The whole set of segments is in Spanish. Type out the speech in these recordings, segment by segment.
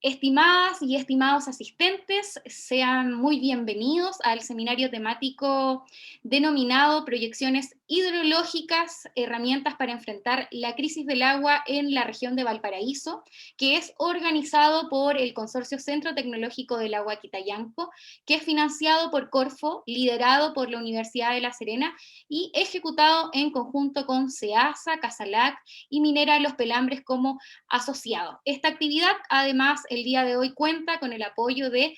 Estimadas y estimados asistentes, sean muy bienvenidos al seminario temático denominado Proyecciones hidrológicas, herramientas para enfrentar la crisis del agua en la región de Valparaíso, que es organizado por el Consorcio Centro Tecnológico del Agua Quitayanco, que es financiado por Corfo, liderado por la Universidad de La Serena y ejecutado en conjunto con SEASA, Casalac y Minera Los Pelambres como asociado. Esta actividad, además, el día de hoy cuenta con el apoyo del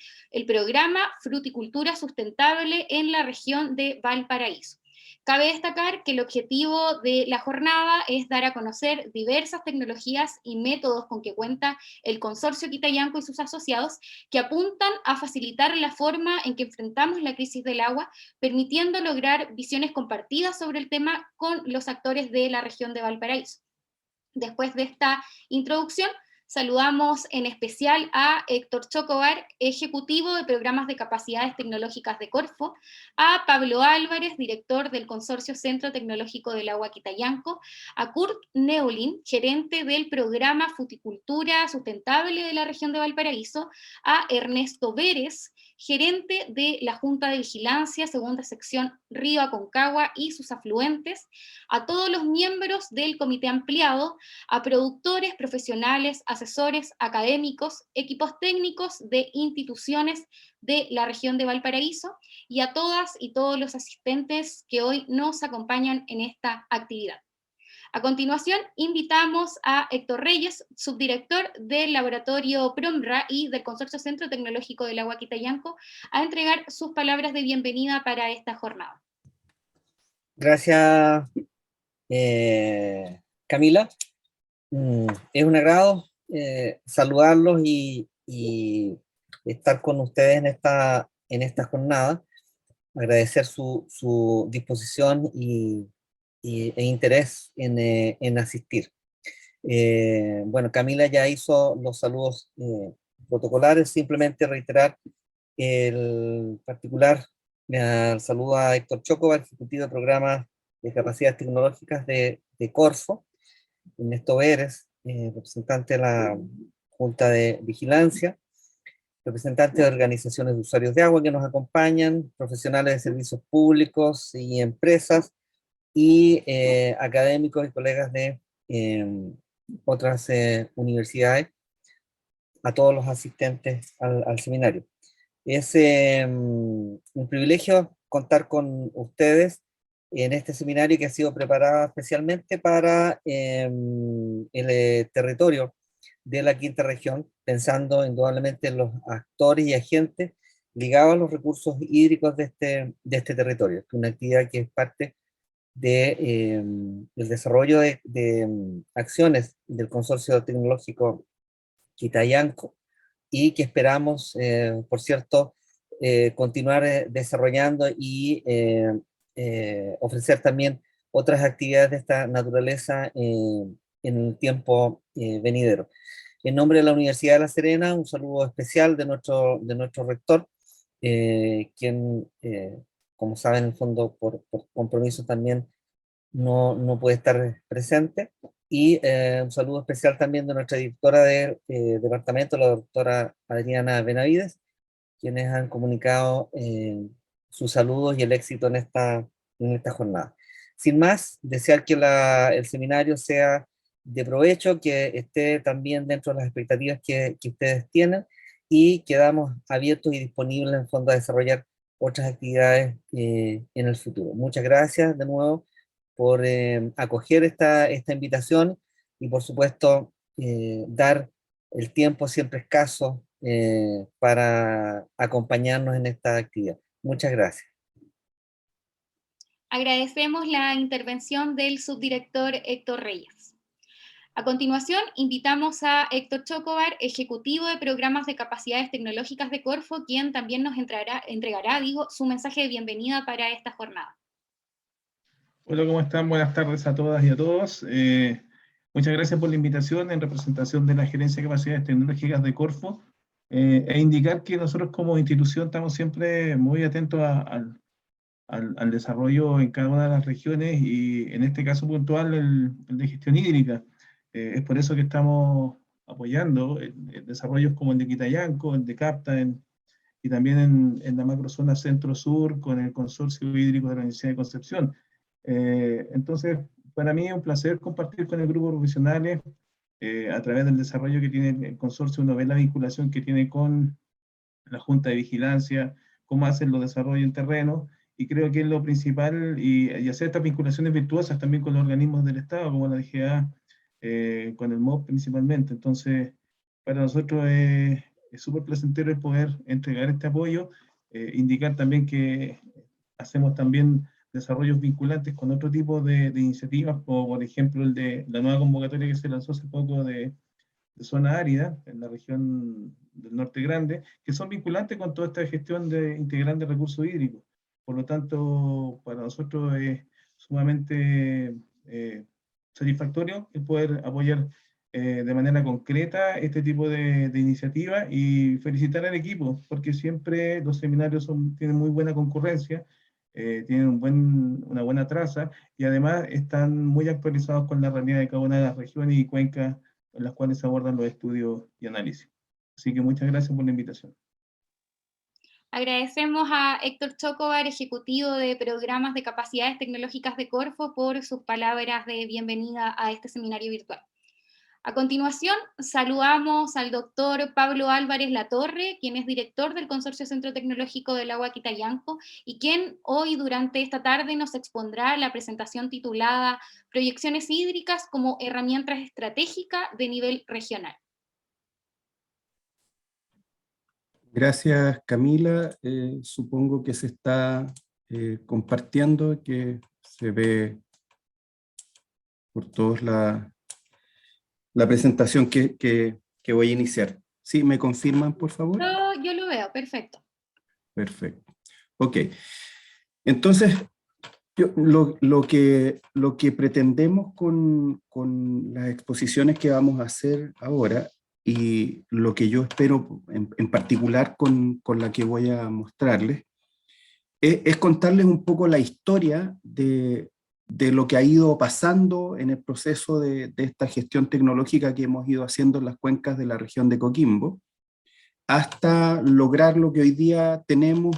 programa Fruticultura Sustentable en la región de Valparaíso. Cabe destacar que el objetivo de la jornada es dar a conocer diversas tecnologías y métodos con que cuenta el Consorcio Quitayanco y sus asociados que apuntan a facilitar la forma en que enfrentamos la crisis del agua, permitiendo lograr visiones compartidas sobre el tema con los actores de la región de Valparaíso. Después de esta introducción, saludamos en especial a Héctor Chocobar, ejecutivo de programas de capacidades tecnológicas de Corfo, a Pablo Álvarez, director del Consorcio Centro Tecnológico del Agua Quitayanco, a Kurt Neulin, gerente del programa Fruticultura Sustentable de la región de Valparaíso, a Ernesto Vélez, gerente de la Junta de Vigilancia, segunda sección Río Aconcagua y sus afluentes, a todos los miembros del comité ampliado, a productores, profesionales, asesores, académicos, equipos técnicos de instituciones de la región de Valparaíso y a todas y todos los asistentes que hoy nos acompañan en esta actividad. A continuación, invitamos a Héctor Reyes, subdirector del laboratorio PROMRA y del Consorcio Centro Tecnológico del Agua Quitayanco, a entregar sus palabras de bienvenida para esta jornada. Gracias, Camila. Es un agrado saludarlos y estar con ustedes en esta jornada. Agradecer su disposición e interés en asistir. Bueno, Camila ya hizo los saludos protocolares, simplemente reiterar el particular saludo a Héctor Chocobar, ejecutivo de programas de capacidades tecnológicas de Corfo, Ernesto Vélez, representante de la Junta de Vigilancia, representantes de organizaciones de usuarios de agua que nos acompañan, profesionales de servicios públicos y empresas, y académicos y colegas de otras universidades, a todos los asistentes al seminario. Es un privilegio contar con ustedes en este seminario que ha sido preparado especialmente para el territorio de la quinta región, pensando indudablemente en los actores y agentes ligados a los recursos hídricos de este territorio. Es una actividad que es parte del desarrollo de acciones del Consorcio Tecnológico Quitayanco, y que esperamos, por cierto, continuar desarrollando y ofrecer también otras actividades de esta naturaleza en el tiempo venidero. En nombre de la Universidad de La Serena, un saludo especial de nuestro rector, quien, como saben, en el fondo, por compromiso también no puede estar presente. Y un saludo especial también de nuestra directora del departamento, la doctora Adriana Benavides, quienes han comunicado sus saludos y el éxito en esta jornada. Sin más, desear que el seminario sea de provecho, que esté también dentro de las expectativas que ustedes tienen, y quedamos abiertos y disponibles en fondo a desarrollar otras actividades en el futuro. Muchas gracias de nuevo por acoger esta invitación y, por supuesto, dar el tiempo siempre escaso para acompañarnos en esta actividad. Muchas gracias. Agradecemos la intervención del subdirector Héctor Reyes. A continuación, invitamos a Héctor Chocobar, ejecutivo de programas de capacidades tecnológicas de Corfo, quien también nos entregará su mensaje de bienvenida para esta jornada. Hola, ¿cómo están? Buenas tardes a todas y a todos. Muchas gracias por la invitación en representación de la Gerencia de Capacidades Tecnológicas de Corfo, e indicar que nosotros como institución estamos siempre muy atentos al desarrollo en cada una de las regiones, y en este caso puntual el de gestión hídrica. Es por eso que estamos apoyando desarrollos como el de Quitayanco, el de Capta, y también en la macrozona centro-sur con el Consorcio Hídrico de la Universidad de Concepción. Entonces, para mí es un placer compartir con el grupo de profesionales a través del desarrollo que tiene el consorcio. Uno ve la vinculación que tiene con la Junta de Vigilancia, cómo hacen los desarrollos en terreno, y creo que es lo principal, y hacer estas vinculaciones virtuosas también con los organismos del Estado, como la DGA, con el MOB principalmente. Entonces, para nosotros es súper placentero el poder entregar este apoyo, indicar también que hacemos también desarrollos vinculantes con otro tipo de iniciativas, como por ejemplo el de la nueva convocatoria que se lanzó hace poco de zona árida en la región del Norte Grande, que son vinculantes con toda esta gestión integral de recursos hídricos. Por lo tanto, para nosotros es sumamente satisfactorio el poder apoyar de manera concreta este tipo de iniciativas, y felicitar al equipo, porque siempre los seminarios tienen muy buena concurrencia, tienen una buena traza, y además están muy actualizados con la realidad de cada una de las regiones y cuencas en las cuales se abordan los estudios y análisis. Así que muchas gracias por la invitación. Agradecemos a Héctor Chocobar, ejecutivo de programas de capacidades tecnológicas de Corfo, por sus palabras de bienvenida a este seminario virtual. A continuación, saludamos al doctor Pablo Álvarez Latorre, quien es director del Consorcio Centro Tecnológico del Agua Quitayanco, y quien hoy durante esta tarde nos expondrá la presentación titulada Proyecciones hídricas como herramientas estratégicas de nivel regional. Gracias, Camila. Supongo que se está compartiendo, que se ve por todos la presentación que voy a iniciar. ¿Sí? ¿Me confirman, por favor? Yo lo veo, perfecto. Perfecto. Ok. Entonces, lo que pretendemos con las exposiciones que vamos a hacer ahora, y lo que yo espero en particular con la que voy a mostrarles, es contarles un poco la historia de lo que ha ido pasando en el proceso de esta gestión tecnológica que hemos ido haciendo en las cuencas de la región de Coquimbo, hasta lograr lo que hoy día tenemos,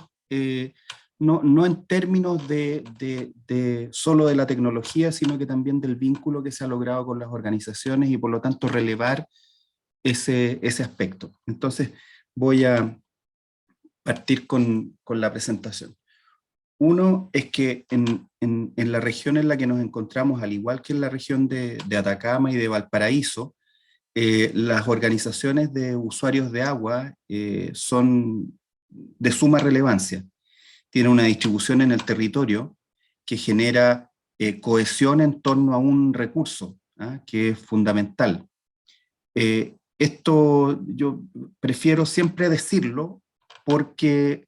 no en términos de solo de la tecnología, sino que también del vínculo que se ha logrado con las organizaciones, y por lo tanto relevar ese aspecto. Entonces voy a partir con la presentación. Uno es que en la región en la que nos encontramos, al igual que en la región de Atacama y de Valparaíso, las organizaciones de usuarios de agua son de suma relevancia. Tienen una distribución en el territorio que genera cohesión en torno a un recurso, que es fundamental. Esto yo prefiero siempre decirlo porque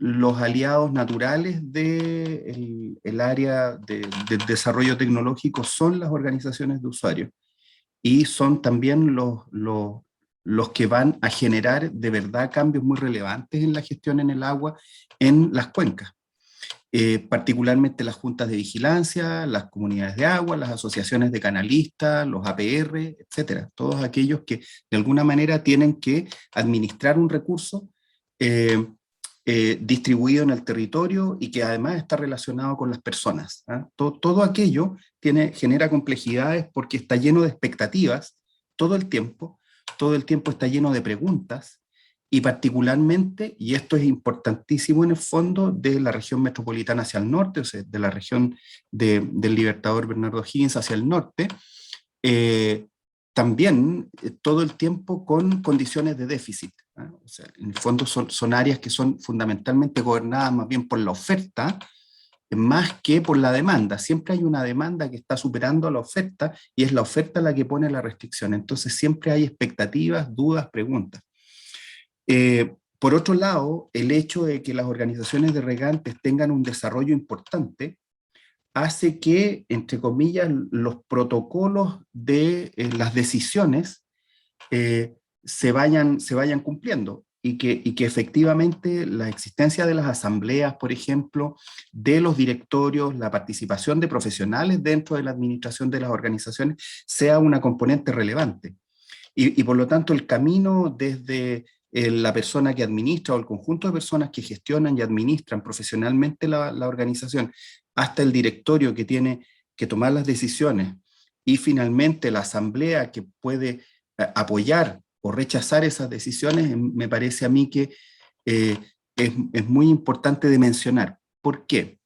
los aliados naturales del área del desarrollo tecnológico son las organizaciones de usuarios, y son también los que van a generar de verdad cambios muy relevantes en la gestión en el agua en las cuencas. Particularmente las juntas de vigilancia, las comunidades de agua, las asociaciones de canalistas, los APR, etcétera. Todos aquellos que de alguna manera tienen que administrar un recurso distribuido en el territorio, y que además está relacionado con las personas. Todo aquello genera complejidades porque está lleno de expectativas todo el tiempo está lleno de preguntas, y particularmente, y esto es importantísimo en el fondo, de la región metropolitana hacia el norte, o sea, de la región del Libertador Bernardo Higgins hacia el norte, también todo el tiempo con condiciones de déficit. O sea, en el fondo son áreas que son fundamentalmente gobernadas más bien por la oferta, más que por la demanda. Siempre hay una demanda que está superando a la oferta, y es la oferta la que pone la restricción. Entonces siempre hay expectativas, dudas, preguntas. Por otro lado, el hecho de que las organizaciones de regantes tengan un desarrollo importante hace que, entre comillas, los protocolos de las decisiones se vayan cumpliendo, y que efectivamente la existencia de las asambleas, por ejemplo, de los directorios, la participación de profesionales dentro de la administración de las organizaciones, sea una componente relevante. Y por lo tanto el camino desde la persona que administra o el conjunto de personas que gestionan y administran profesionalmente la organización, hasta el directorio que tiene que tomar las decisiones, y finalmente la asamblea que puede apoyar o rechazar esas decisiones, me parece a mí que es muy importante de mencionar. ¿Por qué?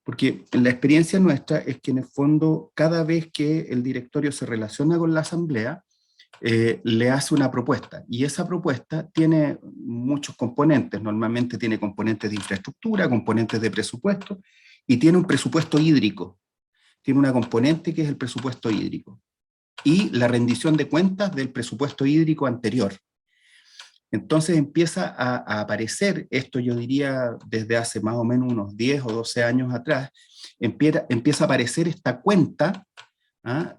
Porque la experiencia nuestra es que en el fondo cada vez que el directorio se relaciona con la asamblea, le hace una propuesta, y esa propuesta tiene muchos componentes. Normalmente tiene componentes de infraestructura, componentes de presupuesto, y tiene un presupuesto hídrico. Tiene una componente que es el presupuesto hídrico, y la rendición de cuentas del presupuesto hídrico anterior. Entonces empieza a aparecer, esto yo diría desde hace más o menos unos 10 o 12 años atrás, empieza a aparecer esta cuenta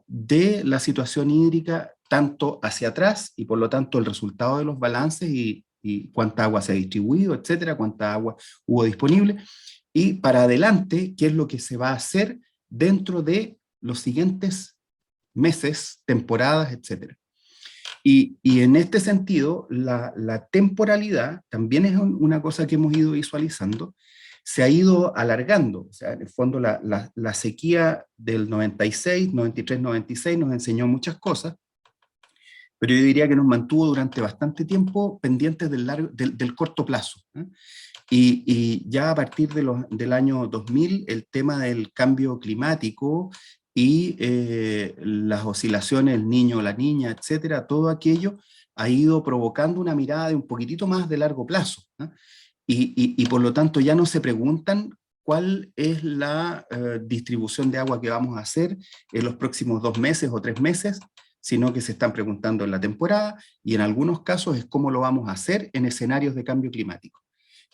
de la situación hídrica, tanto hacia atrás, y por lo tanto el resultado de los balances y cuánta agua se ha distribuido, etcétera, cuánta agua hubo disponible, y para adelante, qué es lo que se va a hacer dentro de los siguientes meses, temporadas, etcétera. Y en este sentido, la temporalidad también es una cosa que hemos ido visualizando, se ha ido alargando. O sea, en el fondo la sequía del 96, 93, 96 nos enseñó muchas cosas, pero yo diría que nos mantuvo durante bastante tiempo pendientes del corto plazo. Y ya a partir del año 2000, el tema del cambio climático y las oscilaciones, el niño, la niña, etcétera, todo aquello ha ido provocando una mirada de un poquitito más de largo plazo. Y por lo tanto ya no se preguntan cuál es la distribución de agua que vamos a hacer en los próximos 2 meses o 3 meses, sino que se están preguntando en la temporada, y en algunos casos es cómo lo vamos a hacer en escenarios de cambio climático.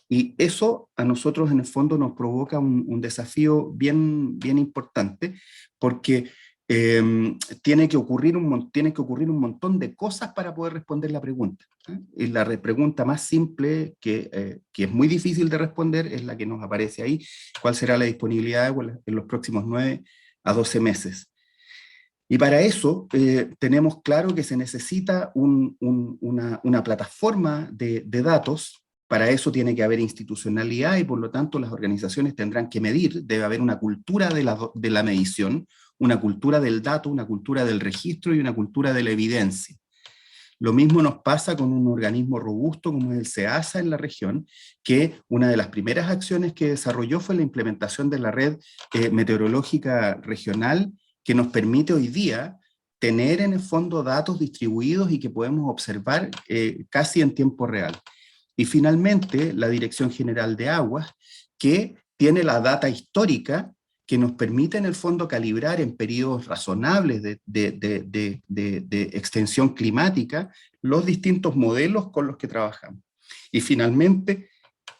Y eso a nosotros en el fondo nos provoca un desafío bien importante, porque tiene que ocurrir un montón de cosas para poder responder la pregunta. Y la pregunta más simple, que es muy difícil de responder, es la que nos aparece ahí: ¿cuál será la disponibilidad de agua en los próximos 9 a 12 meses? Y para eso tenemos claro que se necesita una plataforma de datos. Para eso tiene que haber institucionalidad, y por lo tanto las organizaciones tendrán que medir. Debe haber una cultura de la medición, una cultura del dato, una cultura del registro y una cultura de la evidencia. Lo mismo nos pasa con un organismo robusto como es el SEASA en la región, que una de las primeras acciones que desarrolló fue la implementación de la red meteorológica regional, que nos permite hoy día tener en el fondo datos distribuidos y que podemos observar casi en tiempo real. Y finalmente, la Dirección General de Aguas, que tiene la data histórica que nos permite en el fondo calibrar en periodos razonables de extensión climática los distintos modelos con los que trabajamos. Y finalmente,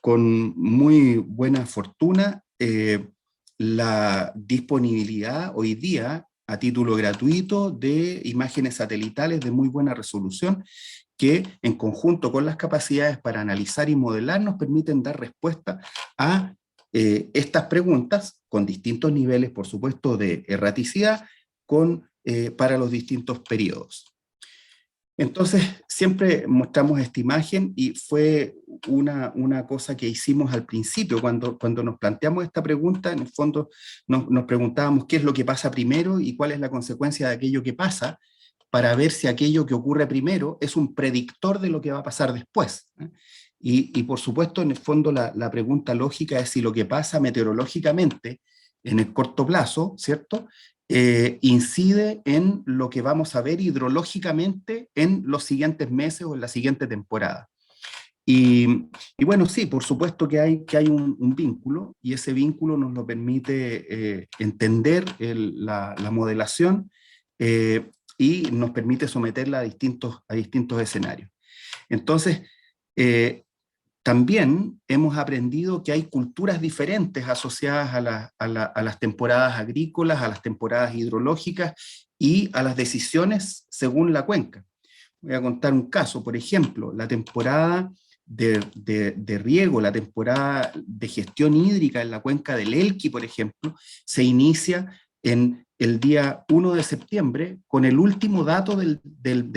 con muy buena fortuna, la disponibilidad hoy día a título gratuito de imágenes satelitales de muy buena resolución, que en conjunto con las capacidades para analizar y modelar nos permiten dar respuesta a estas preguntas con distintos niveles, por supuesto, de erraticidad para los distintos periodos. Entonces, siempre mostramos esta imagen, y fue una cosa que hicimos al principio, cuando nos planteamos esta pregunta. En el fondo nos preguntábamos qué es lo que pasa primero y cuál es la consecuencia de aquello que pasa, para ver si aquello que ocurre primero es un predictor de lo que va a pasar después. Y por supuesto, en el fondo, la pregunta lógica es si lo que pasa meteorológicamente en el corto plazo, ¿cierto?, incide en lo que vamos a ver hidrológicamente en los siguientes meses o en la siguiente temporada. Y bueno, sí, por supuesto que hay un vínculo, y ese vínculo nos lo permite entender la modelación, y nos permite someterla a distintos escenarios. Entonces, también hemos aprendido que hay culturas diferentes asociadas a las temporadas agrícolas, a las temporadas hidrológicas y a las decisiones según la cuenca. Voy a contar un caso. Por ejemplo, la temporada de riego, la temporada de gestión hídrica en la cuenca del Elqui, por ejemplo, se inicia en el día 1 de septiembre con el último dato del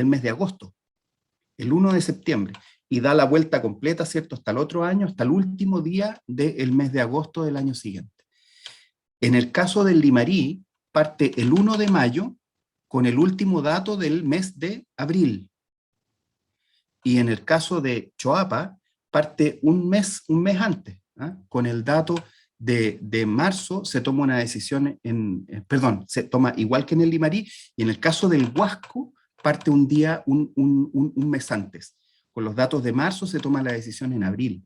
mes de agosto, el 1 de septiembre, y da la vuelta completa, ¿cierto?, hasta el otro año, hasta el último día del mes de agosto del año siguiente. En el caso del Limarí, parte el 1 de mayo con el último dato del mes de abril. Y en el caso de Choapa, parte un mes antes, ¿ah? Con el dato de marzo se toma una decisión se toma igual que en el Limarí, y en el caso del Huasco parte un mes antes. Con los datos de marzo se toma la decisión en abril.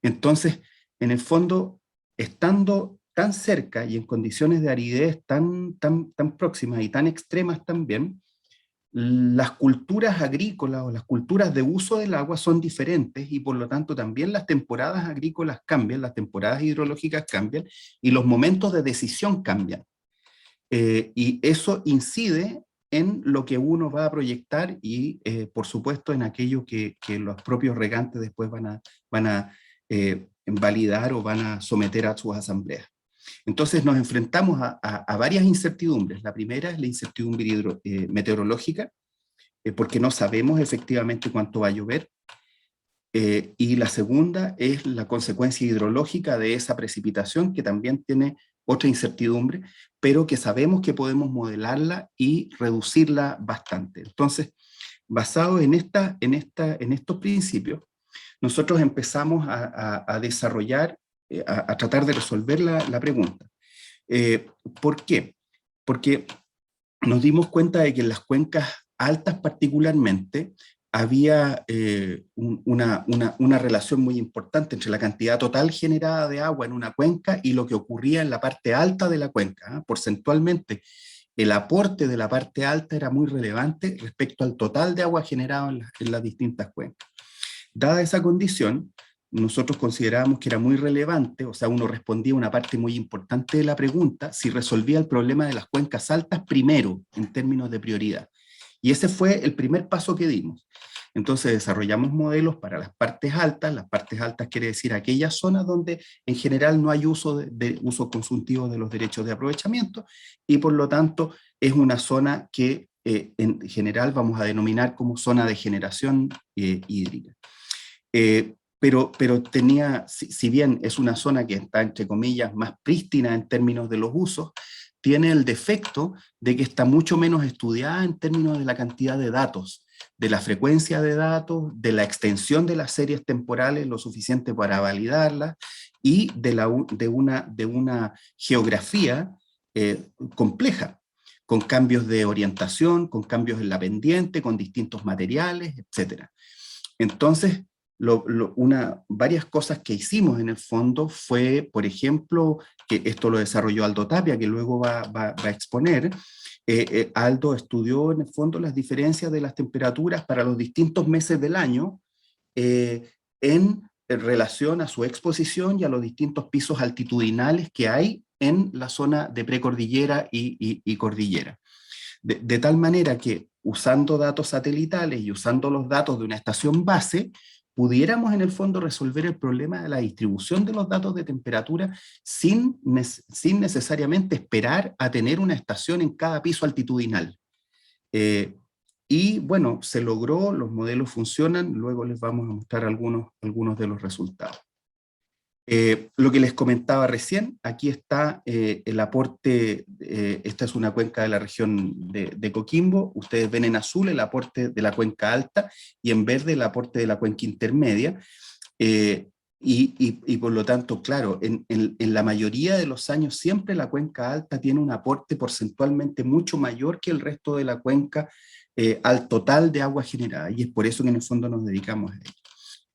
Entonces, en el fondo, estando tan cerca y en condiciones de aridez tan próximas y tan extremas también, las culturas agrícolas o las culturas de uso del agua son diferentes, y por lo tanto también las temporadas agrícolas cambian, las temporadas hidrológicas cambian, y los momentos de decisión cambian. Y eso incide en lo que uno va a proyectar y, por supuesto, en aquello que los propios regantes después van a validar o van a someter a sus asambleas. Entonces nos enfrentamos a varias incertidumbres. La primera es la incertidumbre meteorológica, porque no sabemos efectivamente cuánto va a llover. Y la segunda es la consecuencia hidrológica de esa precipitación, que también tiene otra incertidumbre, pero que sabemos que podemos modelarla y reducirla bastante. Entonces, basado en estos principios, nosotros empezamos a desarrollar, a tratar de resolver la pregunta. ¿Por qué? Porque nos dimos cuenta de que en las cuencas altas particularmente había una relación muy importante entre la cantidad total generada de agua en una cuenca y lo que ocurría en la parte alta de la cuenca. Porcentualmente, el aporte de la parte alta era muy relevante respecto al total de agua generado en las distintas cuencas. Dada esa condición, nosotros considerábamos que era muy relevante, o sea, uno respondía una parte muy importante de la pregunta, si resolvía el problema de las cuencas altas primero, en términos de prioridad. Y ese fue el primer paso que dimos. Entonces desarrollamos modelos para las partes altas quiere decir aquellas zonas donde en general no hay uso uso consultivo de los derechos de aprovechamiento, y por lo tanto es una zona que en general vamos a denominar como zona de generación hídrica. Pero tenía, si bien es una zona que está, entre comillas, más prístina en términos de los usos, tiene el defecto de que está mucho menos estudiada en términos de la cantidad de datos, de la frecuencia de datos, de la extensión de las series temporales lo suficiente para validarlas, y de una geografía compleja, con cambios de orientación, con cambios en la pendiente, con distintos materiales, etc. Entonces, varias cosas que hicimos en el fondo fue, por ejemplo, que esto lo desarrolló Aldo Tapia, que luego va a exponer. Aldo estudió en el fondo las diferencias de las temperaturas para los distintos meses del año en relación a su exposición y a los distintos pisos altitudinales que hay en la zona de precordillera y cordillera. De tal manera que, usando datos satelitales y usando los datos de una estación base, pudiéramos en el fondo resolver el problema de la distribución de los datos de temperatura sin necesariamente esperar a tener una estación en cada piso altitudinal. Y bueno, se logró, los modelos funcionan, luego les vamos a mostrar algunos de los resultados. Lo que les comentaba recién, aquí está el aporte, esta es una cuenca de la región de Coquimbo, ustedes ven en azul el aporte de la cuenca alta y en verde el aporte de la cuenca intermedia, y por lo tanto, claro, en la mayoría de los años siempre la cuenca alta tiene un aporte porcentualmente mucho mayor que el resto de la cuenca al total de agua generada, y es por eso que en el fondo nos dedicamos a ello.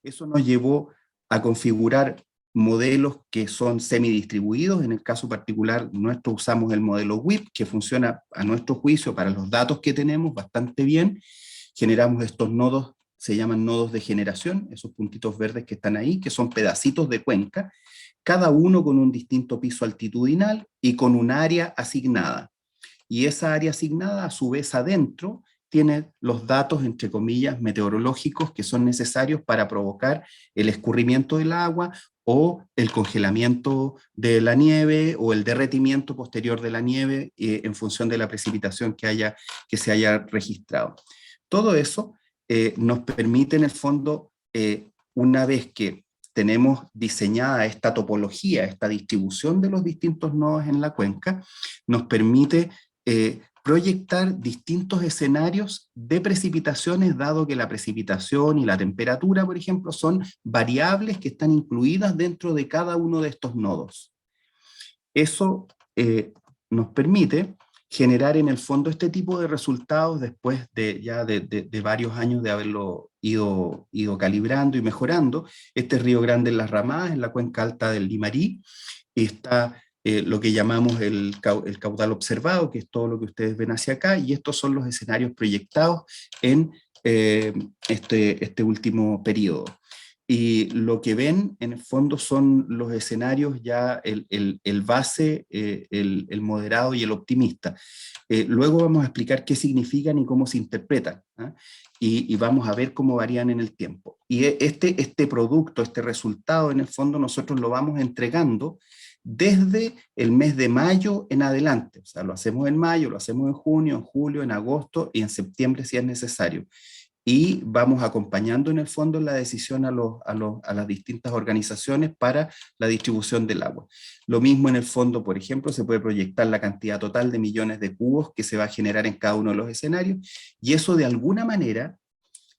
Eso nos llevó a configurar modelos que son semidistribuidos. En el caso particular nuestro usamos el modelo WIP, que funciona a nuestro juicio para los datos que tenemos bastante bien. Generamos estos nodos, se llaman nodos de generación, esos puntitos verdes que están ahí, que son pedacitos de cuenca, cada uno con un distinto piso altitudinal y con un área asignada. Y esa área asignada a su vez adentro tiene los datos, entre comillas, meteorológicos que son necesarios para provocar el escurrimiento del agua o el congelamiento de la nieve o el derretimiento posterior de la nieve en función de la precipitación que se haya registrado. Todo eso nos permite en el fondo, una vez que tenemos diseñada esta topología, esta distribución de los distintos nodos en la cuenca, nos permite proyectar distintos escenarios de precipitaciones, dado que la precipitación y la temperatura, por ejemplo, son variables que están incluidas dentro de cada uno de estos nodos. Eso nos permite generar en el fondo este tipo de resultados después de varios años de haberlo ido calibrando y mejorando. Este es Río Grande en las Ramadas, en la cuenca alta del Limarí, y está lo que llamamos el caudal observado, que es todo lo que ustedes ven hacia acá, y estos son los escenarios proyectados en este último periodo. Y lo que ven en el fondo son los escenarios ya, el base, el moderado y el optimista. Luego vamos a explicar qué significan y cómo se interpretan, ¿eh? Y vamos a ver cómo varían en el tiempo. Y este producto, este resultado, en el fondo nosotros lo vamos entregando desde el mes de mayo en adelante. O sea, lo hacemos en mayo, lo hacemos en junio, en julio, en agosto y en septiembre si es necesario. Y vamos acompañando en el fondo la decisión a las distintas organizaciones para la distribución del agua. Lo mismo en el fondo, por ejemplo, se puede proyectar la cantidad total de millones de cubos que se va a generar en cada uno de los escenarios, y eso de alguna manera,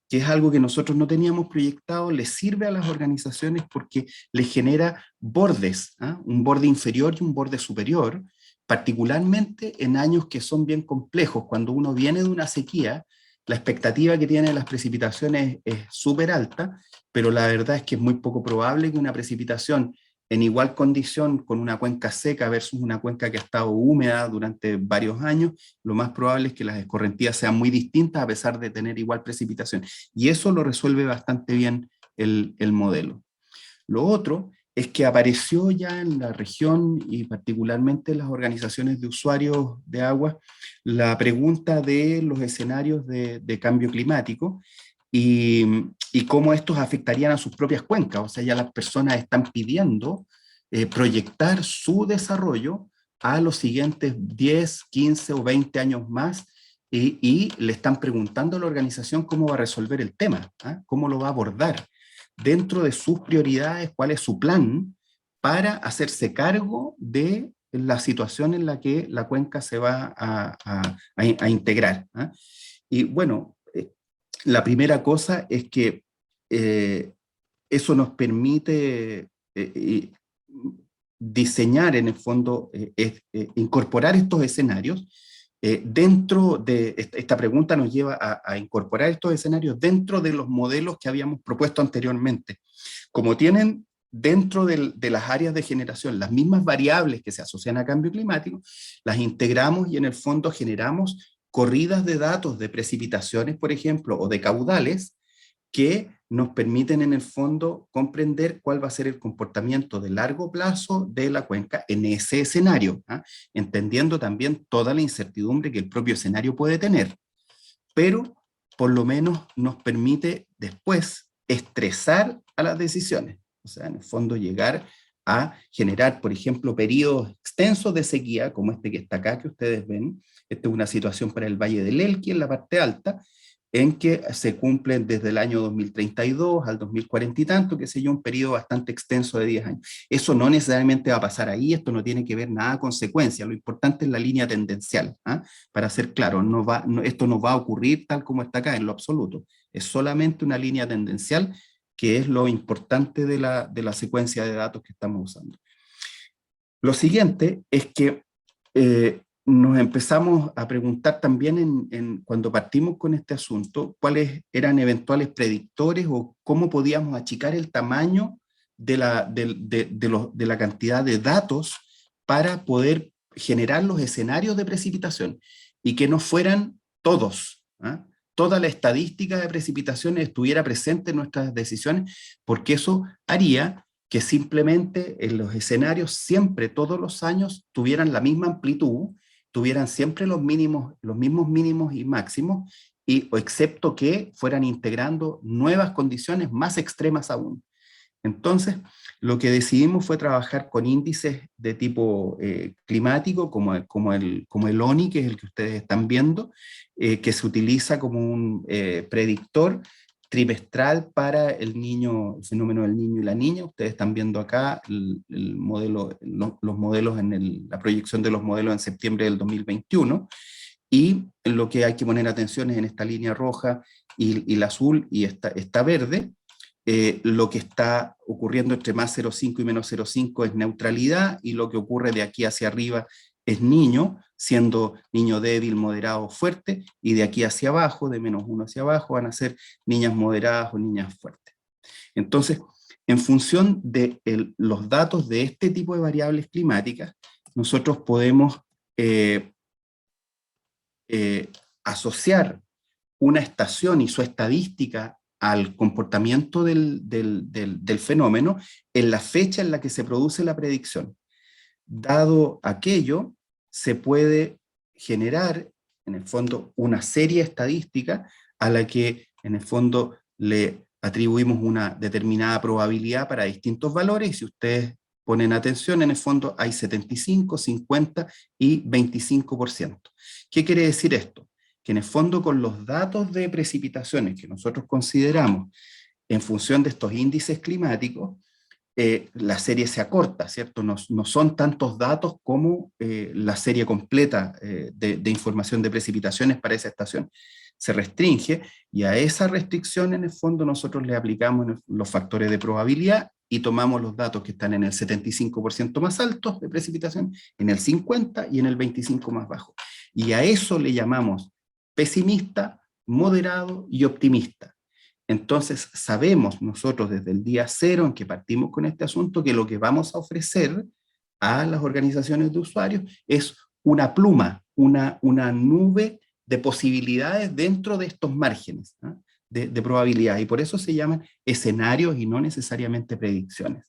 que es algo que nosotros no teníamos proyectado, les sirve a las organizaciones porque les genera bordes, ¿eh? Un borde inferior y un borde superior, particularmente en años que son bien complejos. Cuando uno viene de una sequía, la expectativa que tiene de las precipitaciones es súper alta, pero la verdad es que es muy poco probable que una precipitación en igual condición con una cuenca seca versus una cuenca que ha estado húmeda durante varios años, lo más probable es que las escorrentías sean muy distintas a pesar de tener igual precipitación. Y eso lo resuelve bastante bien el modelo. Lo otro es que apareció ya en la región y particularmente en las organizaciones de usuarios de agua la pregunta de los escenarios de cambio climático y cómo estos afectarían a sus propias cuencas. O sea, ya las personas están pidiendo proyectar su desarrollo a los siguientes 10, 15 o 20 años más y le están preguntando a la organización cómo va a resolver el tema, ¿eh? Cómo lo va a abordar dentro de sus prioridades, cuál es su plan para hacerse cargo de la situación en la que la cuenca se va a integrar, ¿eh? Y bueno, la primera cosa es que eso nos permite diseñar en el fondo, incorporar estos escenarios dentro de, esta pregunta nos lleva a incorporar estos escenarios dentro de los modelos que habíamos propuesto anteriormente. Como tienen dentro de las áreas de generación las mismas variables que se asocian a cambio climático, las integramos y en el fondo generamos corridas de datos de precipitaciones, por ejemplo, o de caudales, que nos permiten en el fondo comprender cuál va a ser el comportamiento de largo plazo de la cuenca en ese escenario, ¿eh? Entendiendo también toda la incertidumbre que el propio escenario puede tener, pero por lo menos nos permite después estresar a las decisiones, o sea, en el fondo llegar a generar, por ejemplo, periodos extensos de sequía, como este que está acá, que ustedes ven. Esta es una situación para el Valle del Elqui, en la parte alta, en que se cumplen desde el año 2032 al 2040 y tanto, que sé yo, un periodo bastante extenso de 10 años. Eso no necesariamente va a pasar ahí, esto no tiene que ver nada con consecuencia, lo importante es la línea tendencial, ¿eh? Para ser claro, esto no va a ocurrir tal como está acá en lo absoluto, es solamente una línea tendencial, que es lo importante de la secuencia de datos que estamos usando. Lo siguiente es que nos empezamos a preguntar también cuando partimos con este asunto, cuáles eran eventuales predictores o cómo podíamos achicar el tamaño de la cantidad de datos para poder generar los escenarios de precipitación y que no fueran todos, ¿eh? Toda la estadística de precipitaciones estuviera presente en nuestras decisiones, porque eso haría que simplemente en los escenarios siempre, todos los años, tuvieran la misma amplitud, tuvieran siempre los mismos mínimos y máximos, o excepto que fueran integrando nuevas condiciones más extremas aún. Entonces, lo que decidimos fue trabajar con índices de tipo climático, como el ONI, que es el que ustedes están viendo, que se utiliza como un predictor trimestral para el fenómeno del niño y la niña. Ustedes están viendo acá el modelo, los modelos la proyección de los modelos en septiembre del 2021, y lo que hay que poner atención es en esta línea roja y la azul y esta verde. Lo que está ocurriendo entre más 0,5 y menos 0,5 es neutralidad, y lo que ocurre de aquí hacia arriba es niño, siendo niño débil, moderado, fuerte, y de aquí hacia abajo, de menos 1 hacia abajo, van a ser niñas moderadas o niñas fuertes. Entonces, en función de los datos de este tipo de variables climáticas, nosotros podemos asociar una estación y su estadística al comportamiento del fenómeno en la fecha en la que se produce la predicción. Dado aquello, se puede generar, en el fondo, una serie estadística a la que, en el fondo, le atribuimos una determinada probabilidad para distintos valores, y si ustedes ponen atención, en el fondo hay 75, 50 y 25%. ¿Qué quiere decir esto? Que en el fondo, con los datos de precipitaciones que nosotros consideramos en función de estos índices climáticos, la serie se acorta, ¿cierto? No son tantos datos como la serie completa de información de precipitaciones para esa estación. Se restringe, y a esa restricción, en el fondo, nosotros le aplicamos los factores de probabilidad y tomamos los datos que están en el 75% más altos de precipitación, en el 50% y en el 25% más bajo. Y a eso le llamamos pesimista, moderado y optimista. Entonces sabemos nosotros desde el día cero en que partimos con este asunto que lo que vamos a ofrecer a las organizaciones de usuarios es una pluma, una nube de posibilidades dentro de estos márgenes, ¿eh? de probabilidad, y por eso se llaman escenarios y no necesariamente predicciones.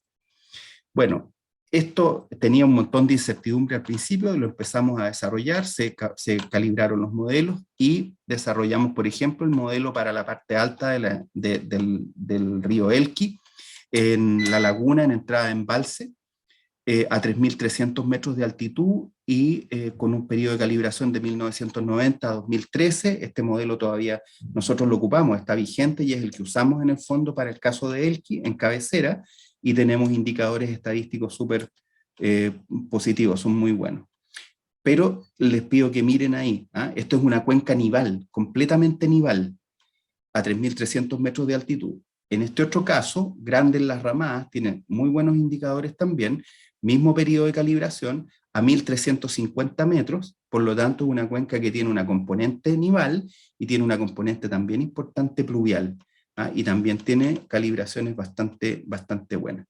Bueno, esto tenía un montón de incertidumbre al principio, lo empezamos a desarrollar, se calibraron los modelos y desarrollamos, por ejemplo, el modelo para la parte alta del río Elqui, en la laguna, en entrada de embalse, a 3.300 metros de altitud y con un periodo de calibración de 1990 a 2013. Este modelo todavía nosotros lo ocupamos, está vigente y es el que usamos en el fondo para el caso de Elqui, en cabecera, y tenemos indicadores estadísticos súper positivos, son muy buenos. Pero les pido que miren ahí, ¿ah? Esto es una cuenca nival, completamente nival, a 3.300 metros de altitud. En este otro caso, Grandes Las Ramadas, tienen muy buenos indicadores también, mismo periodo de calibración, a 1.350 metros, por lo tanto una cuenca que tiene una componente nival y tiene una componente también importante pluvial, ¿ah? Y también tiene calibraciones bastante buenas.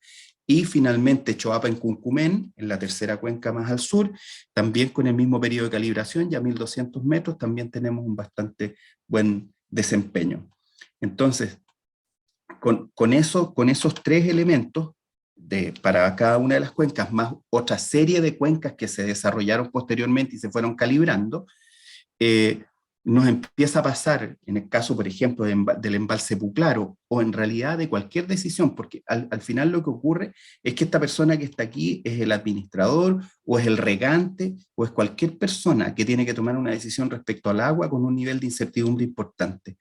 Y finalmente Choapa en Cuncumén, en la tercera cuenca más al sur, también con el mismo periodo de calibración, ya 1.200 metros, también tenemos un bastante buen desempeño. Entonces, con esos tres elementos, para cada una de las cuencas, más otra serie de cuencas que se desarrollaron posteriormente y se fueron calibrando, nos empieza a pasar, en el caso, por ejemplo, del embalse Puclaro, o en realidad de cualquier decisión, porque al final lo que ocurre es que esta persona que está aquí es el administrador, o es el regante, o es cualquier persona que tiene que tomar una decisión respecto al agua con un nivel de incertidumbre importante.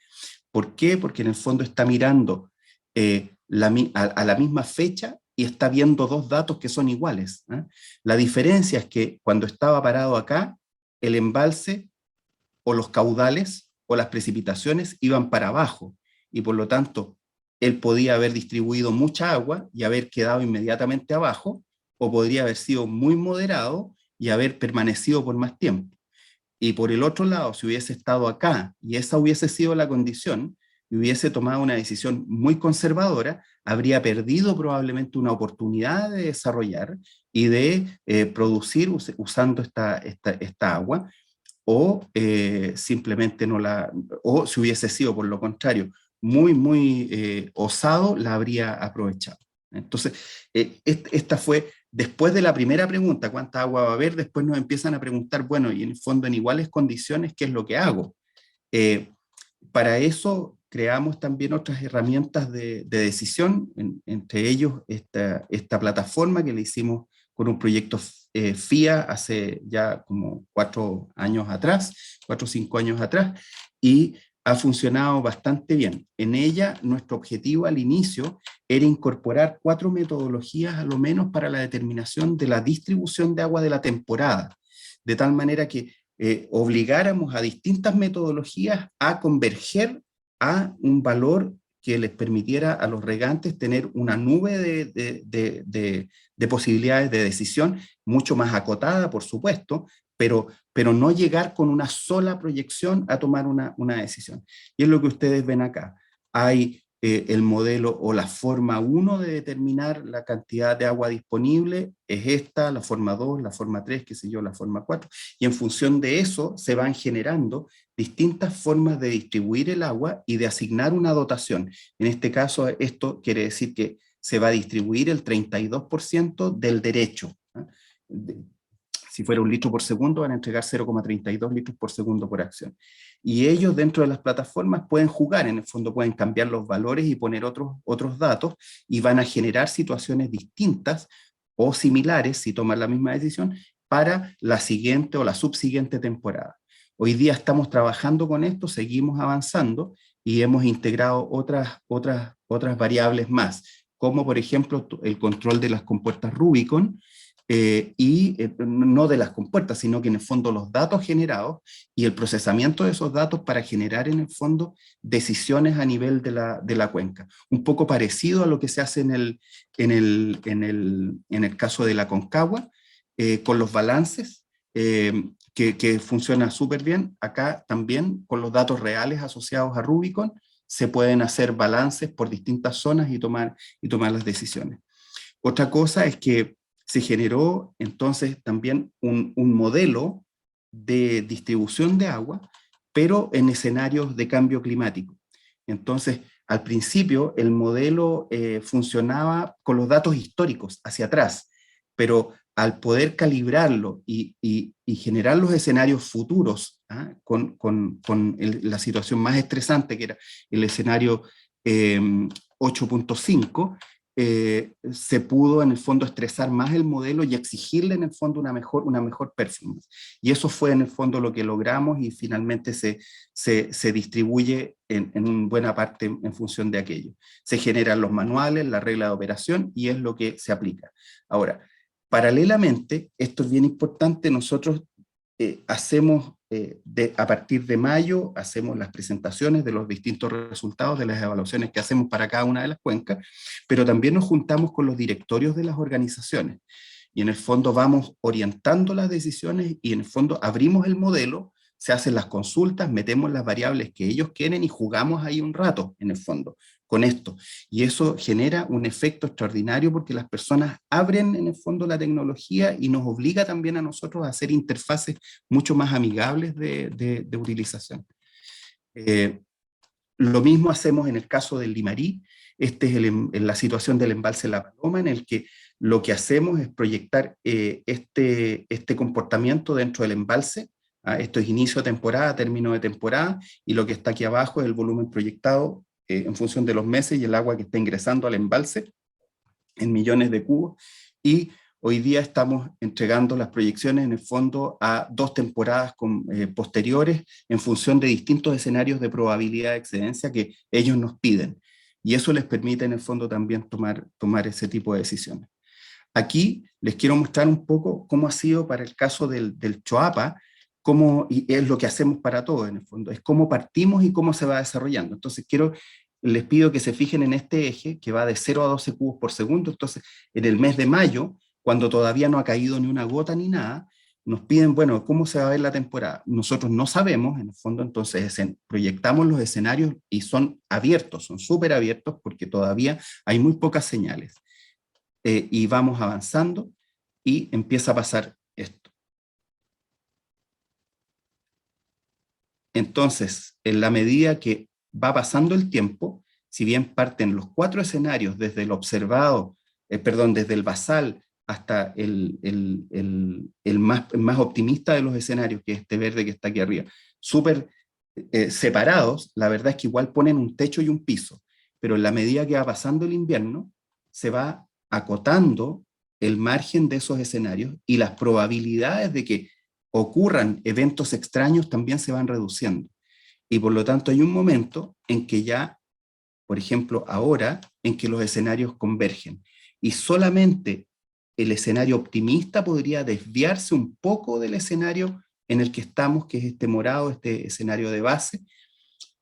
¿Por qué? Porque en el fondo está mirando a la misma fecha y está viendo dos datos que son iguales, ¿eh? La diferencia es que cuando estaba parado acá, el embalse o los caudales o las precipitaciones iban para abajo, y por lo tanto él podía haber distribuido mucha agua y haber quedado inmediatamente abajo, o podría haber sido muy moderado y haber permanecido por más tiempo. Y por el otro lado, si hubiese estado acá y esa hubiese sido la condición, y hubiese tomado una decisión muy conservadora, habría perdido probablemente una oportunidad de desarrollar y de producir usando esta agua, o simplemente o si hubiese sido por lo contrario muy osado, la habría aprovechado. Entonces, esta fue, después de la primera pregunta, ¿cuánta agua va a haber? Después nos empiezan a preguntar, bueno, y en el fondo en iguales condiciones, ¿qué es lo que hago? Para eso creamos también otras herramientas de decisión, entre ellos esta plataforma que le hicimos con un proyecto FIA hace ya como 4 años atrás, 4 o 5 años atrás, y ha funcionado bastante bien. En ella, nuestro objetivo al inicio era incorporar 4 metodologías a lo menos para la determinación de la distribución de agua de la temporada, de tal manera que obligáramos a distintas metodologías a converger a un valor que les permitiera a los regantes tener una nube de posibilidades de decisión, mucho más acotada, por supuesto, pero no llegar con una sola proyección a tomar una decisión. Y es lo que ustedes ven acá. Hay el modelo o la forma 1 de determinar la cantidad de agua disponible, es esta, la forma 2, la forma 3, qué sé yo, la forma 4, y en función de eso se van generando distintas formas de distribuir el agua y de asignar una dotación. En este caso, esto quiere decir que se va a distribuir el 32% del derecho. Si fuera 1 litro por segundo, van a entregar 0,32 litros por segundo por acción. Y ellos dentro de las plataformas pueden jugar, en el fondo pueden cambiar los valores y poner otros datos, y van a generar situaciones distintas o similares, si toman la misma decisión, para la siguiente o la subsiguiente temporada. Hoy día estamos trabajando con esto, seguimos avanzando, y hemos integrado otras variables más, como por ejemplo el control de las compuertas Rubicon, no de las compuertas, sino que en el fondo los datos generados y el procesamiento de esos datos para generar en el fondo decisiones a nivel de la cuenca. Un poco parecido a lo que se hace en el caso de la Concagua, con los balances, que funciona súper bien. Acá también con los datos reales asociados a Rubicon se pueden hacer balances por distintas zonas y tomar las decisiones. Otra cosa es que se generó entonces también un modelo de distribución de agua, pero en escenarios de cambio climático. Entonces, al principio el modelo funcionaba con los datos históricos hacia atrás, pero al poder calibrarlo y generar los escenarios futuros, con la situación más estresante, que era el escenario 8.5, se pudo en el fondo estresar más el modelo y exigirle en el fondo una mejor performance. Y eso fue en el fondo lo que logramos, y finalmente se distribuye en buena parte en función de aquello. Se generan los manuales, la regla de operación, y es lo que se aplica. Ahora, paralelamente, esto es bien importante, nosotros hacemos, a partir de mayo, hacemos las presentaciones de los distintos resultados de las evaluaciones que hacemos para cada una de las cuencas, pero también nos juntamos con los directorios de las organizaciones, y en el fondo vamos orientando las decisiones, y en el fondo abrimos el modelo, se hacen las consultas, metemos las variables que ellos quieren y jugamos ahí un rato, en el fondo, con esto. Y eso genera un efecto extraordinario, porque las personas abren en el fondo la tecnología y nos obliga también a nosotros a hacer interfaces mucho más amigables de utilización. Lo mismo hacemos en el caso del Limarí. Este es en la situación del embalse La Paloma, en el que lo que hacemos es proyectar este comportamiento dentro del embalse. Esto es inicio de temporada, término de temporada, y lo que está aquí abajo es el volumen proyectado en función de los meses y el agua que está ingresando al embalse en millones de cubos. Y hoy día estamos entregando las proyecciones en el fondo a 2 temporadas posteriores, en función de distintos escenarios de probabilidad de excedencia que ellos nos piden. Y eso les permite en el fondo también tomar ese tipo de decisiones. Aquí les quiero mostrar un poco cómo ha sido para el caso del Choapa, y es lo que hacemos para todo en el fondo, es cómo partimos y cómo se va desarrollando. Entonces les pido que se fijen en este eje que va de 0 a 12 cubos por segundo. Entonces, en el mes de mayo, cuando todavía no ha caído ni una gota ni nada, nos piden, bueno, ¿cómo se va a ver la temporada? Nosotros no sabemos, en el fondo, entonces proyectamos los escenarios y son abiertos, son súper abiertos, porque todavía hay muy pocas señales. Y vamos avanzando y empieza a pasar esto. Entonces, en la medida que va pasando el tiempo, si bien parten los 4 escenarios desde el observado, desde el basal hasta el más optimista de los escenarios, que es este verde que está aquí arriba, súper separados, la verdad es que igual ponen un techo y un piso, pero en la medida que va pasando el invierno, se va acotando el margen de esos escenarios y las probabilidades de que ocurran eventos extraños también se van reduciendo. Y por lo tanto hay un momento en que ya, por ejemplo, ahora, en que los escenarios convergen. Y solamente el escenario optimista podría desviarse un poco del escenario en el que estamos, que es este morado, este escenario de base,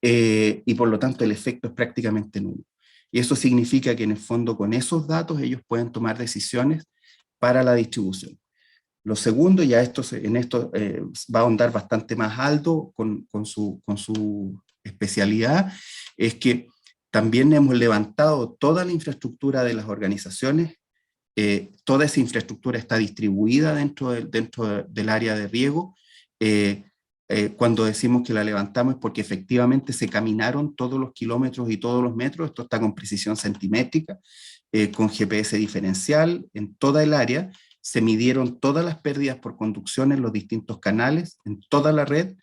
y por lo tanto el efecto es prácticamente nulo. Y eso significa que en el fondo con esos datos ellos pueden tomar decisiones para la distribución. Lo segundo, ya en esto va a ahondar bastante más Aldo con su especialidad, es que también hemos levantado toda la infraestructura de las organizaciones. Toda esa infraestructura está distribuida dentro del área de riego. Cuando decimos que la levantamos es porque efectivamente se caminaron todos los kilómetros y todos los metros. Esto está con precisión centimétrica, con GPS diferencial en toda el área. Se midieron todas las pérdidas por conducción en los distintos canales, en toda la red.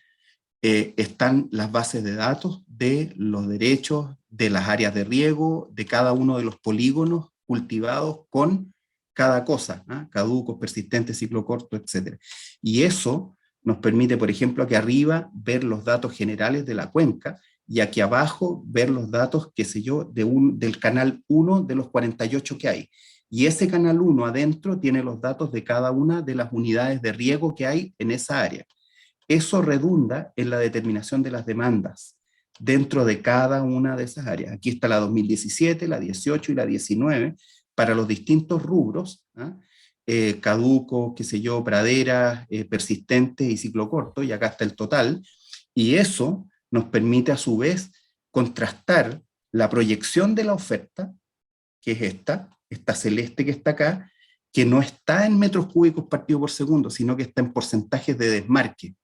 Están las bases de datos de los derechos, de las áreas de riego, de cada uno de los polígonos cultivados con cada cosa, ¿eh? Caducos, persistentes, ciclo corto, etc. Y eso nos permite, por ejemplo, aquí arriba ver los datos generales de la cuenca y aquí abajo ver los datos, qué sé yo, del canal 1 de los 48 que hay. Y ese canal 1 adentro tiene los datos de cada una de las unidades de riego que hay en esa área. Eso redunda en la determinación de las demandas dentro de cada una de esas áreas. Aquí está la 2017, la 18 y la 19 para los distintos rubros, ¿eh? Caduco, qué sé yo, praderas, persistentes y ciclo corto, y acá está el total. Y eso nos permite a su vez contrastar la proyección de la oferta, que es esta celeste que está acá, que no está en metros cúbicos partido por segundo, sino que está en porcentajes de desmarque.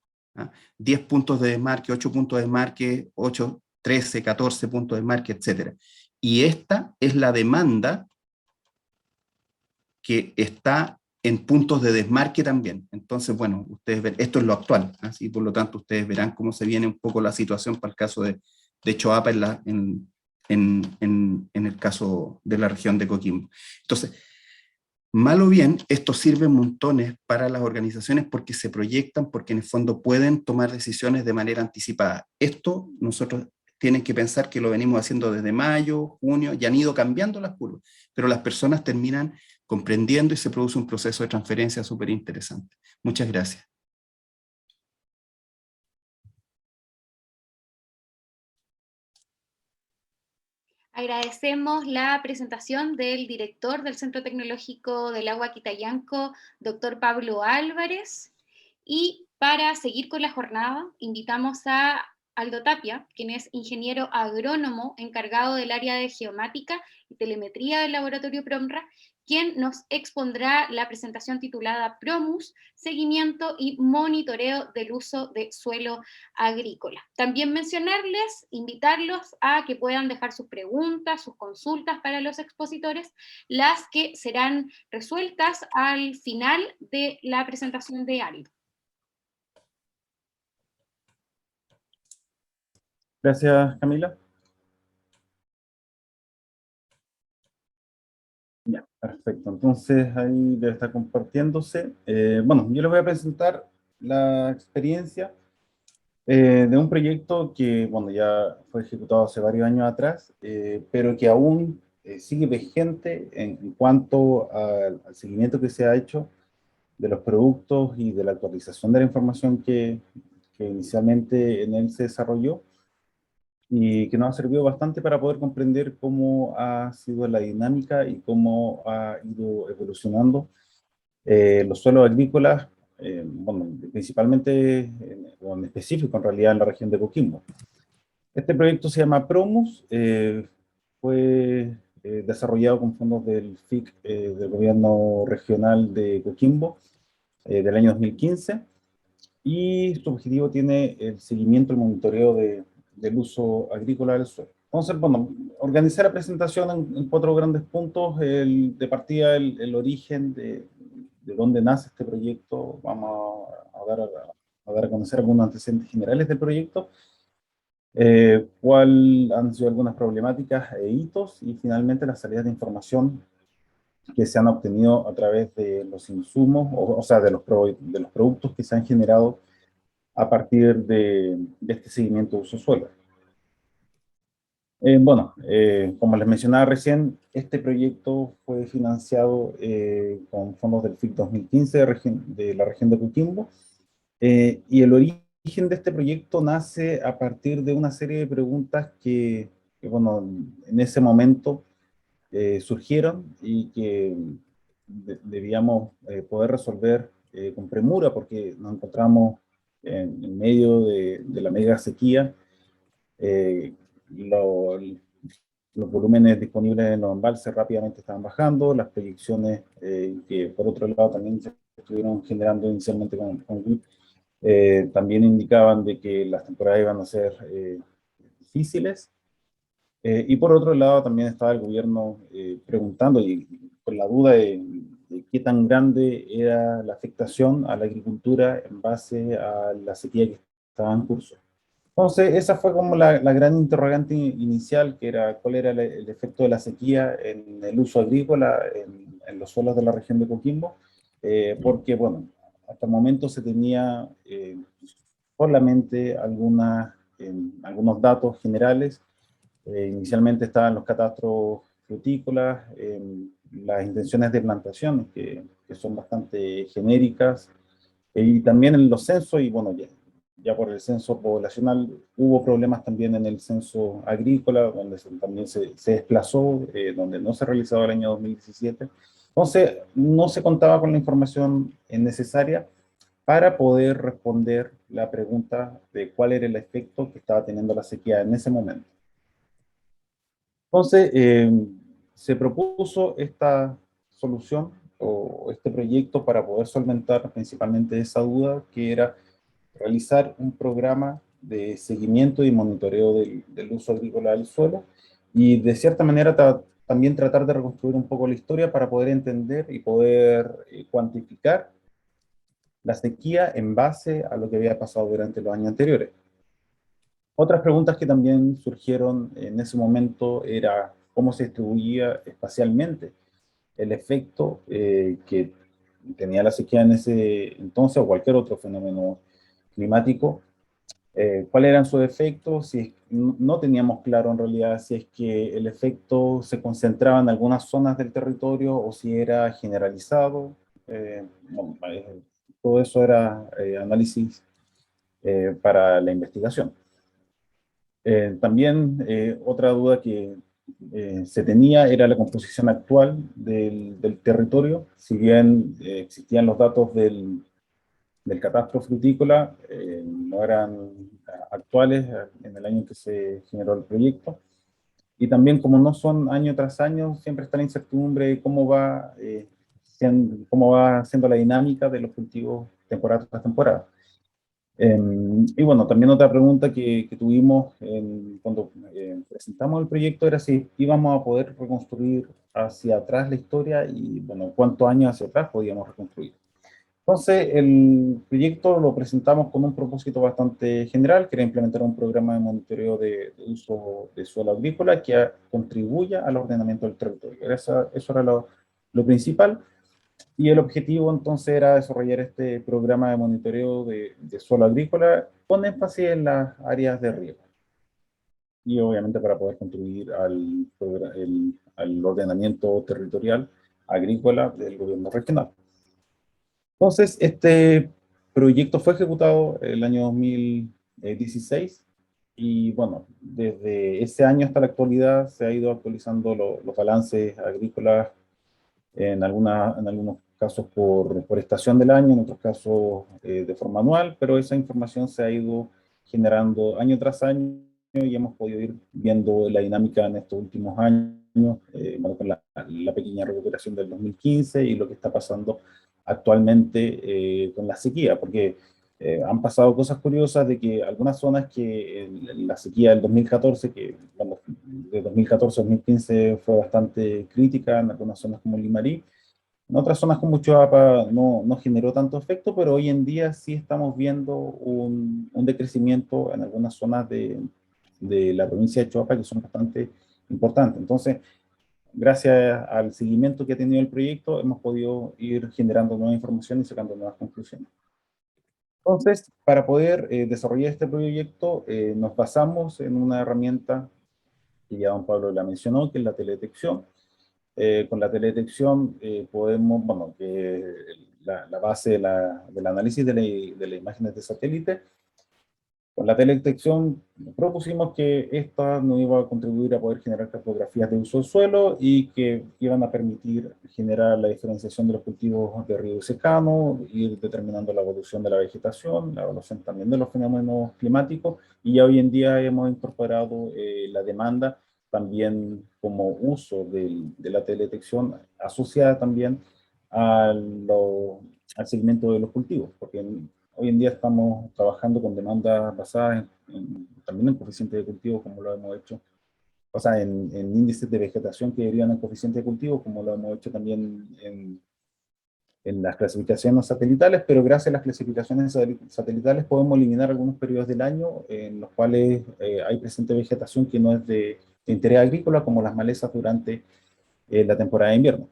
10 puntos de desmarque, 8 puntos de desmarque, 8, 13, 14 puntos de desmarque, etc. Y esta es la demanda que está en puntos de desmarque también. Entonces, bueno, ustedes ven, esto es lo actual, así por lo tanto ustedes verán cómo se viene un poco la situación para el caso de Choapa en el caso de la región de Coquimbo. Entonces, mal o bien, esto sirve montones para las organizaciones porque se proyectan, porque en el fondo pueden tomar decisiones de manera anticipada. Esto nosotros tienen que pensar que lo venimos haciendo desde mayo, junio, y han ido cambiando las curvas, pero las personas terminan comprendiendo y se produce un proceso de transferencia súper interesante. Muchas gracias. Agradecemos la presentación del director del Centro Tecnológico del Agua Quitayanco, doctor Pablo Álvarez. Y para seguir con la jornada, invitamos a Aldo Tapia, quien es ingeniero agrónomo encargado del área de geomática y telemetría del laboratorio PROMRA, quien nos expondrá la presentación titulada PROMUS, seguimiento y monitoreo del uso de suelo agrícola. También mencionarles, invitarlos a que puedan dejar sus preguntas, sus consultas para los expositores, las que serán resueltas al final de la presentación de Aldo. Gracias, Camila. Ya, perfecto. Entonces ahí debe estar compartiéndose. Bueno, yo les voy a presentar la experiencia de un proyecto que, bueno, ya fue ejecutado hace varios años atrás, pero que aún sigue vigente en cuanto al seguimiento que se ha hecho de los productos y de la actualización de la información que inicialmente en él se desarrolló, y que nos ha servido bastante para poder comprender cómo ha sido la dinámica y cómo ha ido evolucionando los suelos agrícolas, bueno, principalmente, o en específico en realidad en la región de Coquimbo. Este proyecto se llama PROMUS, fue desarrollado con fondos del FIC, del gobierno regional de Coquimbo, del año 2015, y su objetivo tiene el seguimiento y monitoreo del uso agrícola del suelo. Entonces, bueno, organizar la presentación en 4 grandes puntos. De partida, el origen de dónde nace este proyecto. Vamos a dar a conocer algunos antecedentes generales del proyecto. cuál han sido algunas problemáticas e hitos, y finalmente las salidas de información que se han obtenido a través de los insumos, o sea, de los productos que se han generado a partir de este seguimiento de uso suelo. Como les mencionaba recién, este proyecto fue financiado con fondos del FIC 2015 de la región de Coquimbo, y el origen de este proyecto nace a partir de una serie de preguntas bueno, en ese momento surgieron y que debíamos poder resolver con premura, porque nos encontramos en medio de la mega sequía. eh, lo- los volúmenes disponibles en los embalses rápidamente estaban bajando, las proyecciones que por otro lado también se estuvieron generando inicialmente con WIP, también indicaban de que las temporadas iban a ser difíciles. Y por otro lado también estaba el gobierno preguntando y con la duda de qué tan grande era la afectación a la agricultura en base a la sequía que estaba en curso. Entonces, esa fue como la gran interrogante inicial, que era cuál era el efecto de la sequía en el uso agrícola en los suelos de la región de Coquimbo, porque, bueno, hasta el momento se tenía solamente algunos datos generales. Inicialmente estaban los catastros frutícolas, las intenciones de plantación, que son bastante genéricas, y también en los censos, y bueno, ya por el censo poblacional hubo problemas también en el censo agrícola, donde también se desplazó, donde no se realizaba el año 2017. Entonces, no se contaba con la información necesaria para poder responder la pregunta de cuál era el efecto que estaba teniendo la sequía en ese momento. Entonces, se propuso esta solución o este proyecto para poder solventar principalmente esa duda, que era realizar un programa de seguimiento y monitoreo del uso agrícola del suelo, y de cierta manera también tratar de reconstruir un poco la historia para poder entender y poder cuantificar la sequía en base a lo que había pasado durante los años anteriores. Otras preguntas que también surgieron en ese momento era cómo se distribuía espacialmente el efecto que tenía la sequía en ese entonces, o cualquier otro fenómeno climático, cuáles eran sus efectos, si no teníamos claro en realidad si es que el efecto se concentraba en algunas zonas del territorio o si era generalizado. Bueno, todo eso era análisis para la investigación. También otra duda que se tenía era la composición actual del territorio. Si bien existían los datos del catastro frutícola, no eran actuales en el año en que se generó el proyecto. Y también, como no son año tras año, siempre está la incertidumbre de cómo va siendo la dinámica de los cultivos temporada tras temporada. Y bueno, también otra pregunta que tuvimos cuando presentamos el proyecto era si íbamos a poder reconstruir hacia atrás la historia, y bueno, cuántos años hacia atrás podíamos reconstruir. Entonces, el proyecto lo presentamos con un propósito bastante general, que era implementar un programa de monitoreo de uso de suelo agrícola que contribuya al ordenamiento del territorio. Eso era lo principal. Y el objetivo entonces era desarrollar este programa de monitoreo de suelo agrícola con énfasis en las áreas de riego. Y obviamente para poder contribuir al ordenamiento territorial agrícola del gobierno regional. Entonces, este proyecto fue ejecutado el año 2016, y bueno, desde ese año hasta la actualidad se ha ido actualizando los balances agrícolas, en algunos casos por estación del año, en otros casos de forma anual, pero esa información se ha ido generando año tras año, y hemos podido ir viendo la dinámica en estos últimos años, bueno, con la pequeña recuperación del 2015 y lo que está pasando actualmente con la sequía, porque han pasado cosas curiosas de que algunas zonas que la sequía del 2014, que bueno, de 2014 a 2015 fue bastante crítica en algunas zonas como Limarí, en otras zonas como Choapa no generó tanto efecto, pero hoy en día sí estamos viendo un decrecimiento en algunas zonas de la provincia de Choapa que son bastante importantes. Entonces, gracias al seguimiento que ha tenido el proyecto, hemos podido ir generando nueva información y sacando nuevas conclusiones. Entonces, para poder desarrollar este proyecto, nos basamos en una herramienta que ya don Pablo la mencionó, que es la teledetección. Con la teledetección podemos, bueno, que la base del análisis de las imágenes de satélite. Con la teledetección propusimos que esta nos iba a contribuir a poder generar cartografías de uso del suelo y que iban a permitir generar la diferenciación de los cultivos de río secano, ir determinando la evolución de la vegetación, la evolución también de los fenómenos climáticos, y ya hoy en día hemos incorporado la demanda también como uso de la teledetección asociada también al segmento de los cultivos, porque hoy en día estamos trabajando con demandas basadas también en coeficientes de cultivo, como lo hemos hecho, o sea, en índices de vegetación que derivan en coeficientes de cultivo, como lo hemos hecho también en las clasificaciones satelitales, pero gracias a las clasificaciones satelitales podemos eliminar algunos periodos del año en los cuales hay presente vegetación que no es de interés agrícola, como las malezas durante la temporada de invierno.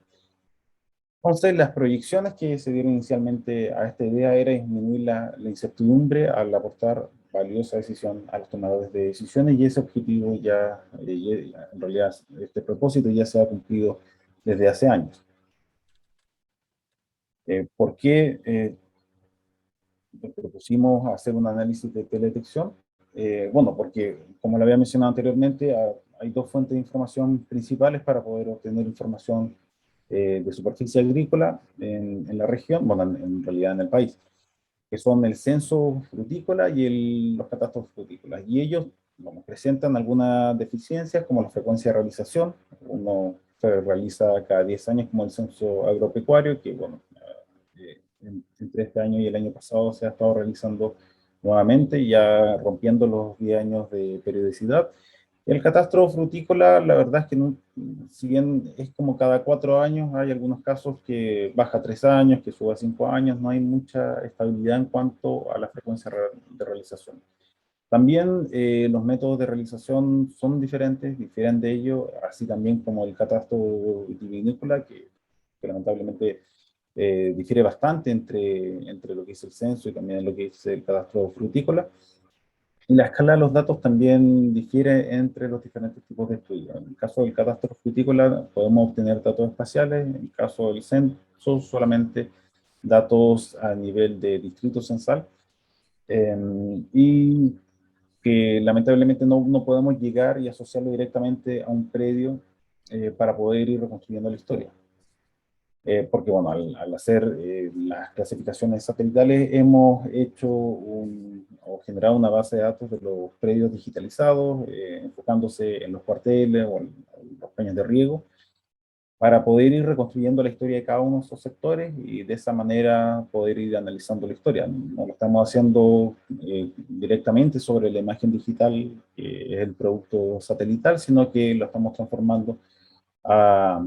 Entonces, las proyecciones que se dieron inicialmente a esta idea era disminuir la incertidumbre al aportar valiosa decisión a los tomadores de decisiones, y ese objetivo ya, en realidad, este propósito ya se ha cumplido desde hace años. ¿Por qué propusimos hacer un análisis de teledetección? Bueno, porque, como lo había mencionado anteriormente, hay dos fuentes de información principales para poder obtener información de superficie agrícola en la región, bueno, en realidad en el país, que son el censo frutícola y los catastros frutícolas. Y ellos, bueno, presentan algunas deficiencias, como la frecuencia de realización. Uno se realiza cada 10 años, como el censo agropecuario, que, bueno, entre este año y el año pasado se ha estado realizando nuevamente, ya rompiendo los 10 años de periodicidad. El catastro frutícola, la verdad es que no, si bien es como cada 4 años, hay algunos casos que baja 3 años, que sube a 5 años, no hay mucha estabilidad en cuanto a la frecuencia de realización. También los métodos de realización son diferentes, difieren de ello, así también como el catastro vitivinícola, que lamentablemente difiere bastante entre lo que es el censo y también lo que es el catastro frutícola. Y la escala de los datos también difiere entre los diferentes tipos de estudios. En el caso del catastro frutícola podemos obtener datos espaciales, en el caso del censo solamente datos a nivel de distrito censal, y que lamentablemente no podemos llegar y asociarlo directamente a un predio para poder ir reconstruyendo la historia. Porque, bueno, al hacer las clasificaciones satelitales hemos hecho o generado una base de datos de los predios digitalizados, enfocándose en los cuarteles o en los peñas de riego, para poder ir reconstruyendo la historia de cada uno de esos sectores y de esa manera poder ir analizando la historia. No lo estamos haciendo directamente sobre la imagen digital, que es el producto satelital, sino que lo estamos transformando a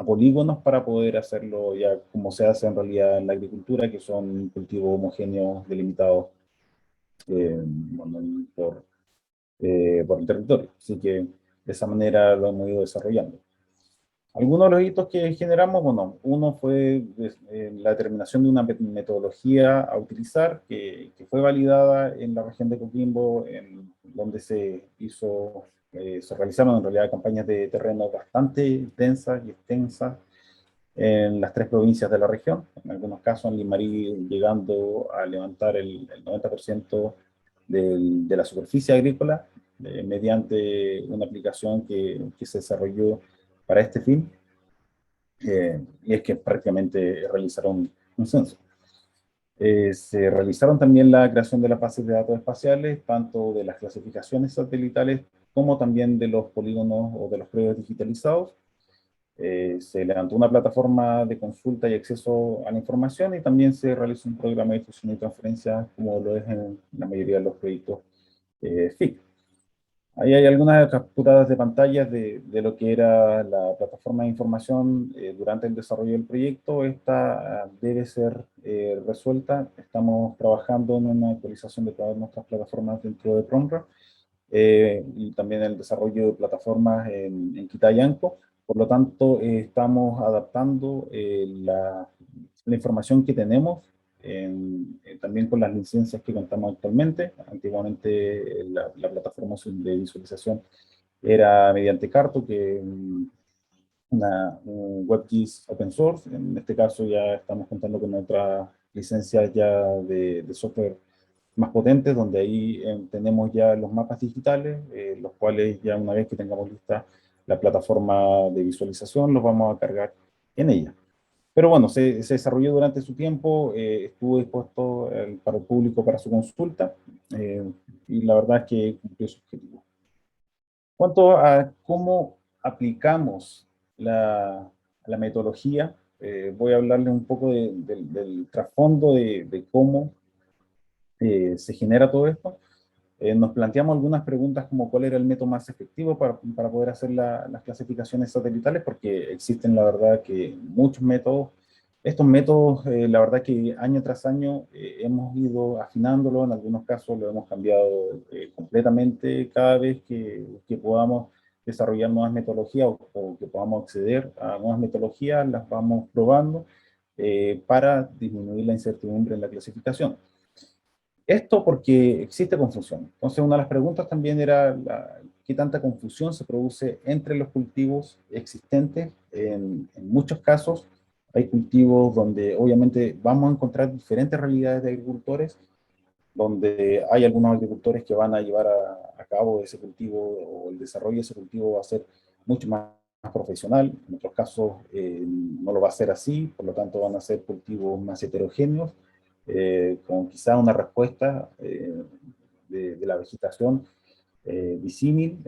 polígonos para poder hacerlo ya como se hace en realidad en la agricultura, que son cultivos homogéneos delimitados bueno, por el territorio. Así que de esa manera lo hemos ido desarrollando. Algunos de los hitos que generamos, bueno, uno fue la determinación de una metodología a utilizar que fue validada en la región de Coquimbo, en donde se realizaron en realidad campañas de terreno bastante densas y extensas en las 3 provincias de la región, en algunos casos en Limarí llegando a levantar el 90% de la superficie agrícola mediante una aplicación que se desarrolló para este fin, y es que prácticamente realizaron un censo. Se realizaron también la creación de las bases de datos espaciales, tanto de las clasificaciones satelitales como también de los polígonos o de los predios digitalizados. Se levantó una plataforma de consulta y acceso a la información, y también se realizó un programa de difusión y transferencia, como lo es en la mayoría de los proyectos FIC. Ahí hay algunas capturadas de pantallas de lo que era la plataforma de información durante el desarrollo del proyecto. Esta debe ser resuelta. Estamos trabajando en una actualización de todas nuestras plataformas dentro de PROMRA y también el desarrollo de plataformas en Quitayanco. Por lo tanto, estamos adaptando la información que tenemos también con las licencias que contamos actualmente. Antiguamente la plataforma de visualización era mediante Carto, que un WebGIS open source. En este caso ya estamos contando con otras licencias ya de software más potentes, donde ahí tenemos ya los mapas digitales, los cuales ya una vez que tengamos lista la plataforma de visualización, los vamos a cargar en ella. Pero bueno, se desarrolló durante su tiempo, estuvo dispuesto para el público para su consulta, y la verdad es que cumplió su objetivo. Cuanto a cómo aplicamos la metodología, voy a hablarle un poco del trasfondo de cómo se genera todo esto. Nos planteamos algunas preguntas como cuál era el método más efectivo para poder hacer las clasificaciones satelitales, porque existen, la verdad, que muchos métodos. Estos métodos, la verdad que año tras año hemos ido afinándolo, en algunos casos lo hemos cambiado completamente cada vez que podamos desarrollar nuevas metodologías o que podamos acceder a nuevas metodologías, las vamos probando para disminuir la incertidumbre en la clasificación. Esto porque existe confusión. Entonces, una de las preguntas también era qué tanta confusión se produce entre los cultivos existentes. En muchos casos hay cultivos donde obviamente vamos a encontrar diferentes realidades de agricultores, donde hay algunos agricultores que van a llevar a cabo ese cultivo o el desarrollo de ese cultivo va a ser mucho más profesional. En otros casos no lo va a ser así, por lo tanto van a ser cultivos más heterogéneos, con quizá una respuesta de la vegetación disímil,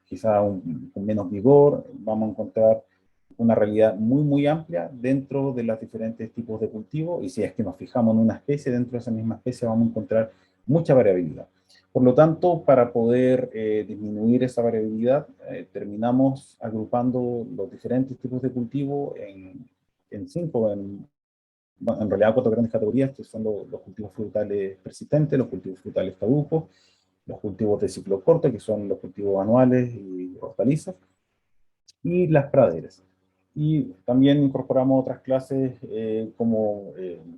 quizá con menos vigor. Vamos a encontrar una realidad muy amplia dentro de los diferentes tipos de cultivo, y si es que nos fijamos en una especie, dentro de esa misma especie vamos a encontrar mucha variabilidad. Por lo tanto, para poder disminuir esa variabilidad, terminamos agrupando los diferentes tipos de cultivo en cinco, en realidad 4 grandes categorías, que son los cultivos frutales persistentes, los cultivos frutales caducos, los cultivos de ciclo corto, que son los cultivos anuales y hortalizas, y las praderas. Y también incorporamos otras clases como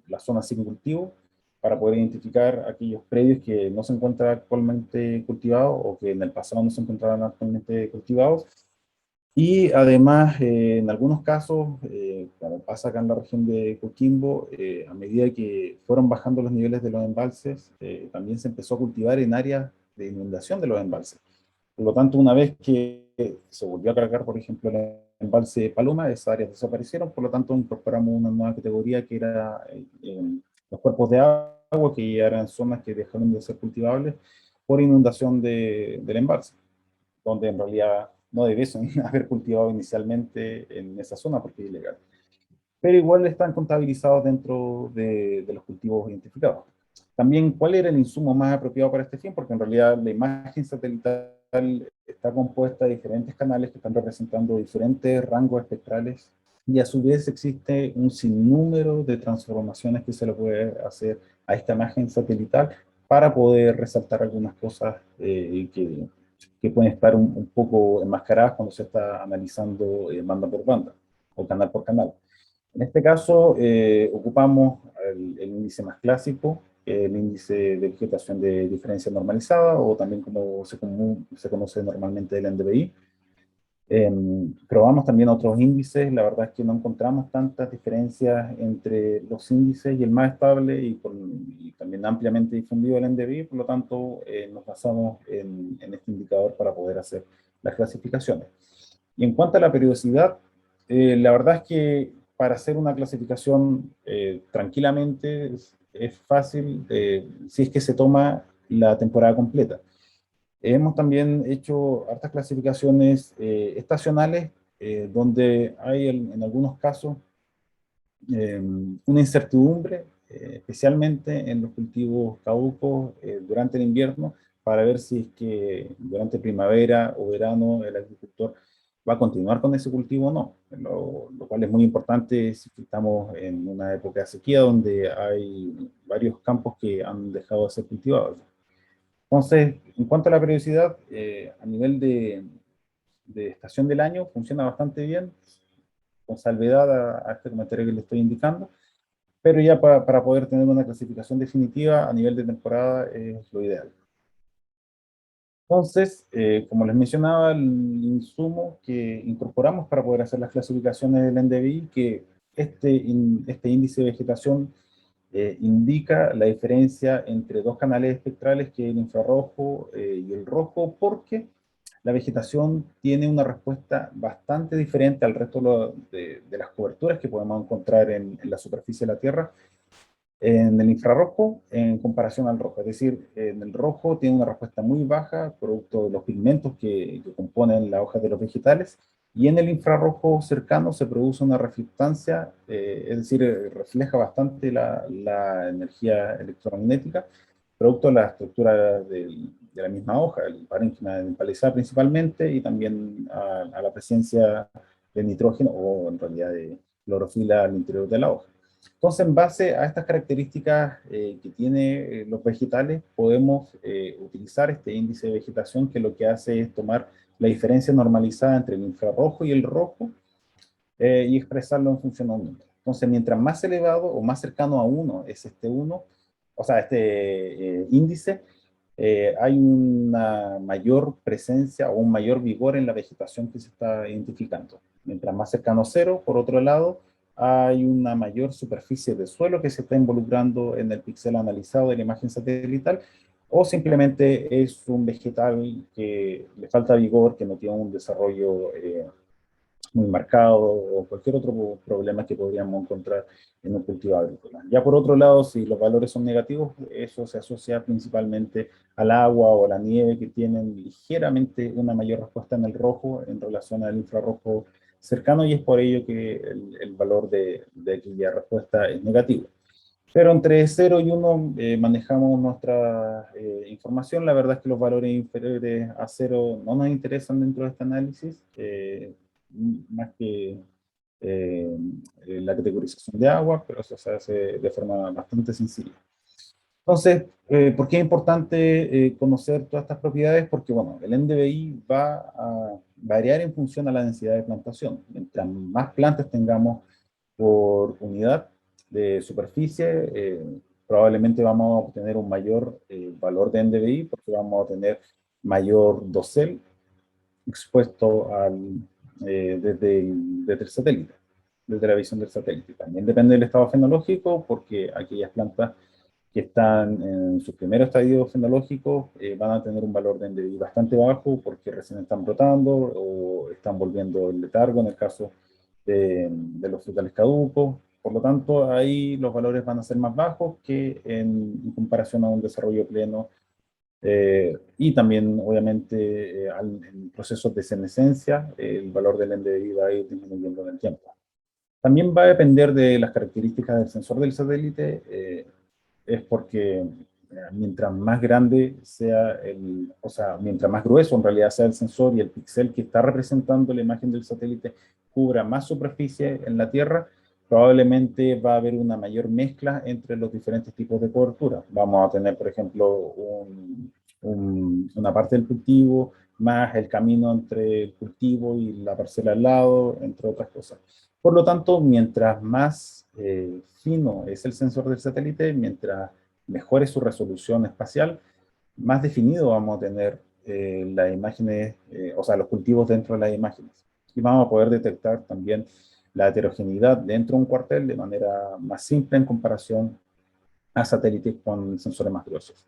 las zonas sin cultivo, para poder identificar aquellos predios que no se encuentran actualmente cultivados o que en el pasado no se encontraban actualmente cultivados. Y además, en algunos casos, como pasa acá en la región de Coquimbo, a medida que fueron bajando los niveles de los embalses, también se empezó a cultivar en áreas de inundación de los embalses. Por lo tanto, una vez que se volvió a cargar, por ejemplo, el embalse de Paloma, esas áreas desaparecieron. Por lo tanto, incorporamos una nueva categoría que era los cuerpos de agua, que ya eran zonas que dejaron de ser cultivables por inundación del embalse, donde en realidad no debiesen haber cultivado inicialmente en esa zona porque es ilegal. Pero igual están contabilizados dentro de los cultivos identificados. También, ¿cuál era el insumo más apropiado para este fin? Porque en realidad la imagen satelital está compuesta de diferentes canales que están representando diferentes rangos espectrales, y a su vez existe un sinnúmero de transformaciones que se le puede hacer a esta imagen satelital para poder resaltar algunas cosas que pueden estar un poco enmascaradas cuando se está analizando banda por banda o canal por canal. En este caso, ocupamos el índice más clásico, el índice de vegetación de diferencia normalizada, o también como se conoce normalmente el NDVI. Probamos también otros índices. La verdad es que no encontramos tantas diferencias entre los índices, y el más estable y también ampliamente difundido el NDVI. Por lo tanto, nos basamos en este indicador para poder hacer las clasificaciones. Y en cuanto a la periodicidad, la verdad es que para hacer una clasificación tranquilamente es fácil si es que se toma la temporada completa. Hemos también hecho hartas clasificaciones estacionales, donde hay en algunos casos una incertidumbre, especialmente en los cultivos caducos durante el invierno, para ver si es que durante primavera o verano el agricultor va a continuar con ese cultivo o no, lo cual es muy importante si estamos en una época de sequía donde hay varios campos que han dejado de ser cultivados. Entonces, en cuanto a la periodicidad, a nivel de estación del año, funciona bastante bien, con salvedad a este comentario que le estoy indicando, pero ya para poder tener una clasificación definitiva a nivel de temporada es lo ideal. Entonces, como les mencionaba, el insumo que incorporamos para poder hacer las clasificaciones del NDVI, que este índice de vegetación indica la diferencia entre dos canales espectrales, que es el infrarrojo y el rojo, porque la vegetación tiene una respuesta bastante diferente al resto de las coberturas que podemos encontrar en la superficie de la Tierra, en el infrarrojo en comparación al rojo. Es decir, en el rojo tiene una respuesta muy baja, producto de los pigmentos que componen las hojas de los vegetales, y en el infrarrojo cercano se produce una reflectancia, es decir, refleja bastante la energía electromagnética, producto de la estructura de la misma hoja, el parénquima empalizada principalmente, y también a la presencia de nitrógeno, o en realidad de clorofila al interior de la hoja. Entonces, en base a estas características que tienen los vegetales, podemos utilizar este índice de vegetación, que lo que hace es tomar la diferencia normalizada entre el infrarrojo y el rojo y expresarlo en función a un número. Entonces, mientras más elevado o más cercano a 1 es este 1, o sea, este índice, hay una mayor presencia o un mayor vigor en la vegetación que se está identificando. Mientras más cercano a 0, por otro lado, hay una mayor superficie de suelo que se está involucrando en el píxel analizado de la imagen satelital, o simplemente es un vegetal que le falta vigor, que no tiene un desarrollo muy marcado, o cualquier otro problema que podríamos encontrar en un cultivo agrícola. Ya por otro lado, si los valores son negativos, eso se asocia principalmente al agua o a la nieve, que tienen ligeramente una mayor respuesta en el rojo en relación al infrarrojo cercano, y es por ello que el valor de aquella respuesta es negativo. Pero entre 0 y 1 manejamos nuestra información. La verdad es que los valores inferiores a 0 no nos interesan dentro de este análisis, más que la categorización de agua, pero eso se hace de forma bastante sencilla. Entonces, ¿por qué es importante conocer todas estas propiedades? Porque, bueno, el NDVI va a variar en función a la densidad de plantación. Mientras más plantas tengamos por unidad de superficie, probablemente vamos a obtener un mayor valor de NDVI, porque vamos a tener mayor dosel expuesto desde el satélite, desde la visión del satélite. También depende del estado fenológico, porque aquellas plantas que están en su primer estadio fenológico van a tener un valor de NDVI bastante bajo, porque recién están brotando o están volviendo el letargo en el caso de los frutales caducos. Por lo tanto, ahí los valores van a ser más bajos que en comparación a un desarrollo pleno, y también, obviamente, en procesos de senescencia, el valor del NDVI va a ir disminuyendo en el tiempo. También va a depender de las características del sensor del satélite, es porque mientras más grande sea o sea, mientras más grueso en realidad sea el sensor, y el píxel que está representando la imagen del satélite cubra más superficie en la Tierra, probablemente va a haber una mayor mezcla entre los diferentes tipos de cobertura. Vamos a tener, por ejemplo, una parte del cultivo, más el camino entre el cultivo y la parcela al lado, entre otras cosas. Por lo tanto, mientras más fino es el sensor del satélite, mientras mejor es su resolución espacial, más definido vamos a tener las imágenes, o sea, los cultivos dentro de las imágenes. Y vamos a poder detectar también la heterogeneidad dentro de un cuartel de manera más simple en comparación a satélites con sensores más gruesos.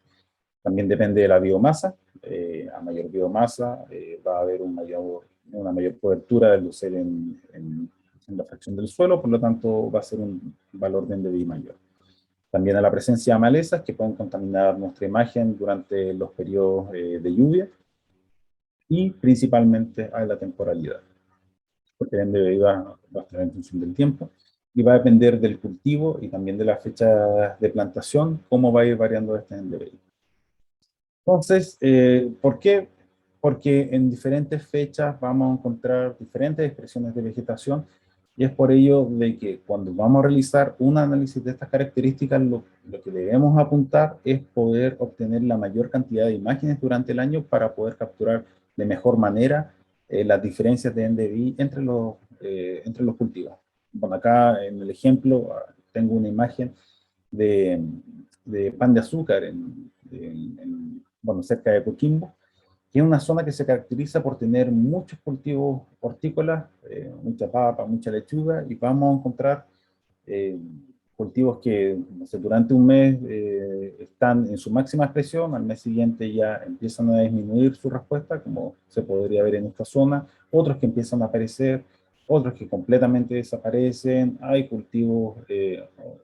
También depende de la biomasa. A mayor biomasa va a haber una mayor cobertura del dosel en la fracción del suelo, por lo tanto va a ser un valor de NDVI mayor. También a la presencia de malezas que pueden contaminar nuestra imagen durante los periodos de lluvia, y principalmente a la temporalidad, porque el NDVI va a estar en función del tiempo, y va a depender del cultivo y también de la fecha de plantación, cómo va a ir variando este NDVI. Entonces, ¿por qué? Porque en diferentes fechas vamos a encontrar diferentes expresiones de vegetación, Y es por ello de que cuando vamos a realizar un análisis de estas características, lo que debemos apuntar es poder obtener la mayor cantidad de imágenes durante el año para poder capturar de mejor manera las diferencias de NDVI entre los cultivos. Bueno, acá en el ejemplo tengo una imagen de pan de azúcar bueno, cerca de Coquimbo, que es una zona que se caracteriza por tener muchos cultivos hortícolas, mucha papa, mucha lechuga, y vamos a encontrar cultivos que, no sé, durante un mes están en su máxima expresión, al mes siguiente ya empiezan a disminuir su respuesta, como se podría ver en esta zona, otros que empiezan a aparecer, otros que completamente desaparecen, hay cultivos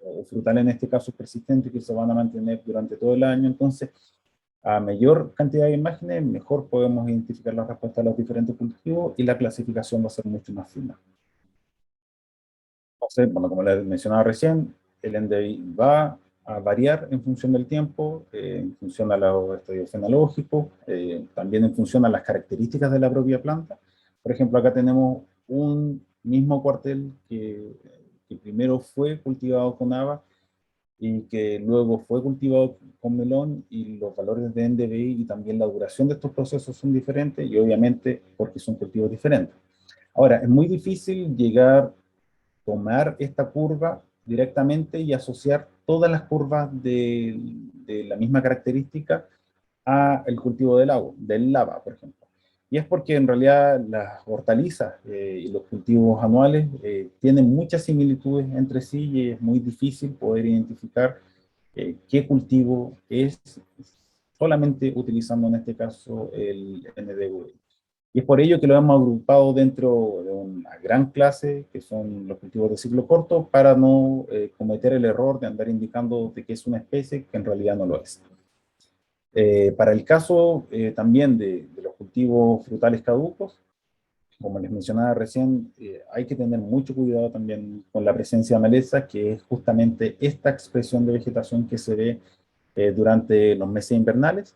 o frutales en este caso persistentes que se van a mantener durante todo el año. Entonces, a mayor cantidad de imágenes, mejor podemos identificar la respuesta a los diferentes cultivos y la clasificación va a ser mucho más fina. Entonces, bueno, como les mencionaba recién, el NDVI va a variar en función del tiempo, en función a los estadios fenológicos, también en función a las características de la propia planta. Por ejemplo, acá tenemos un mismo cuartel que primero fue cultivado con haba y que luego fue cultivado con melón, y los valores de NDVI y también la duración de estos procesos son diferentes, y obviamente porque son cultivos diferentes. Ahora, es muy difícil tomar esta curva directamente y asociar todas las curvas de la misma característica a el cultivo del lava, por ejemplo. Y es porque en realidad las hortalizas y los cultivos anuales tienen muchas similitudes entre sí, y es muy difícil poder identificar qué cultivo es solamente utilizando en este caso el NDVI. Y es por ello que lo hemos agrupado dentro de una gran clase, que son los cultivos de ciclo corto, para no cometer el error de andar indicando de que es una especie que en realidad no lo es. Para el caso también de los cultivos frutales caducos, como les mencionaba recién, hay que tener mucho cuidado también con la presencia de maleza, que es justamente esta expresión de vegetación que se ve durante los meses invernales.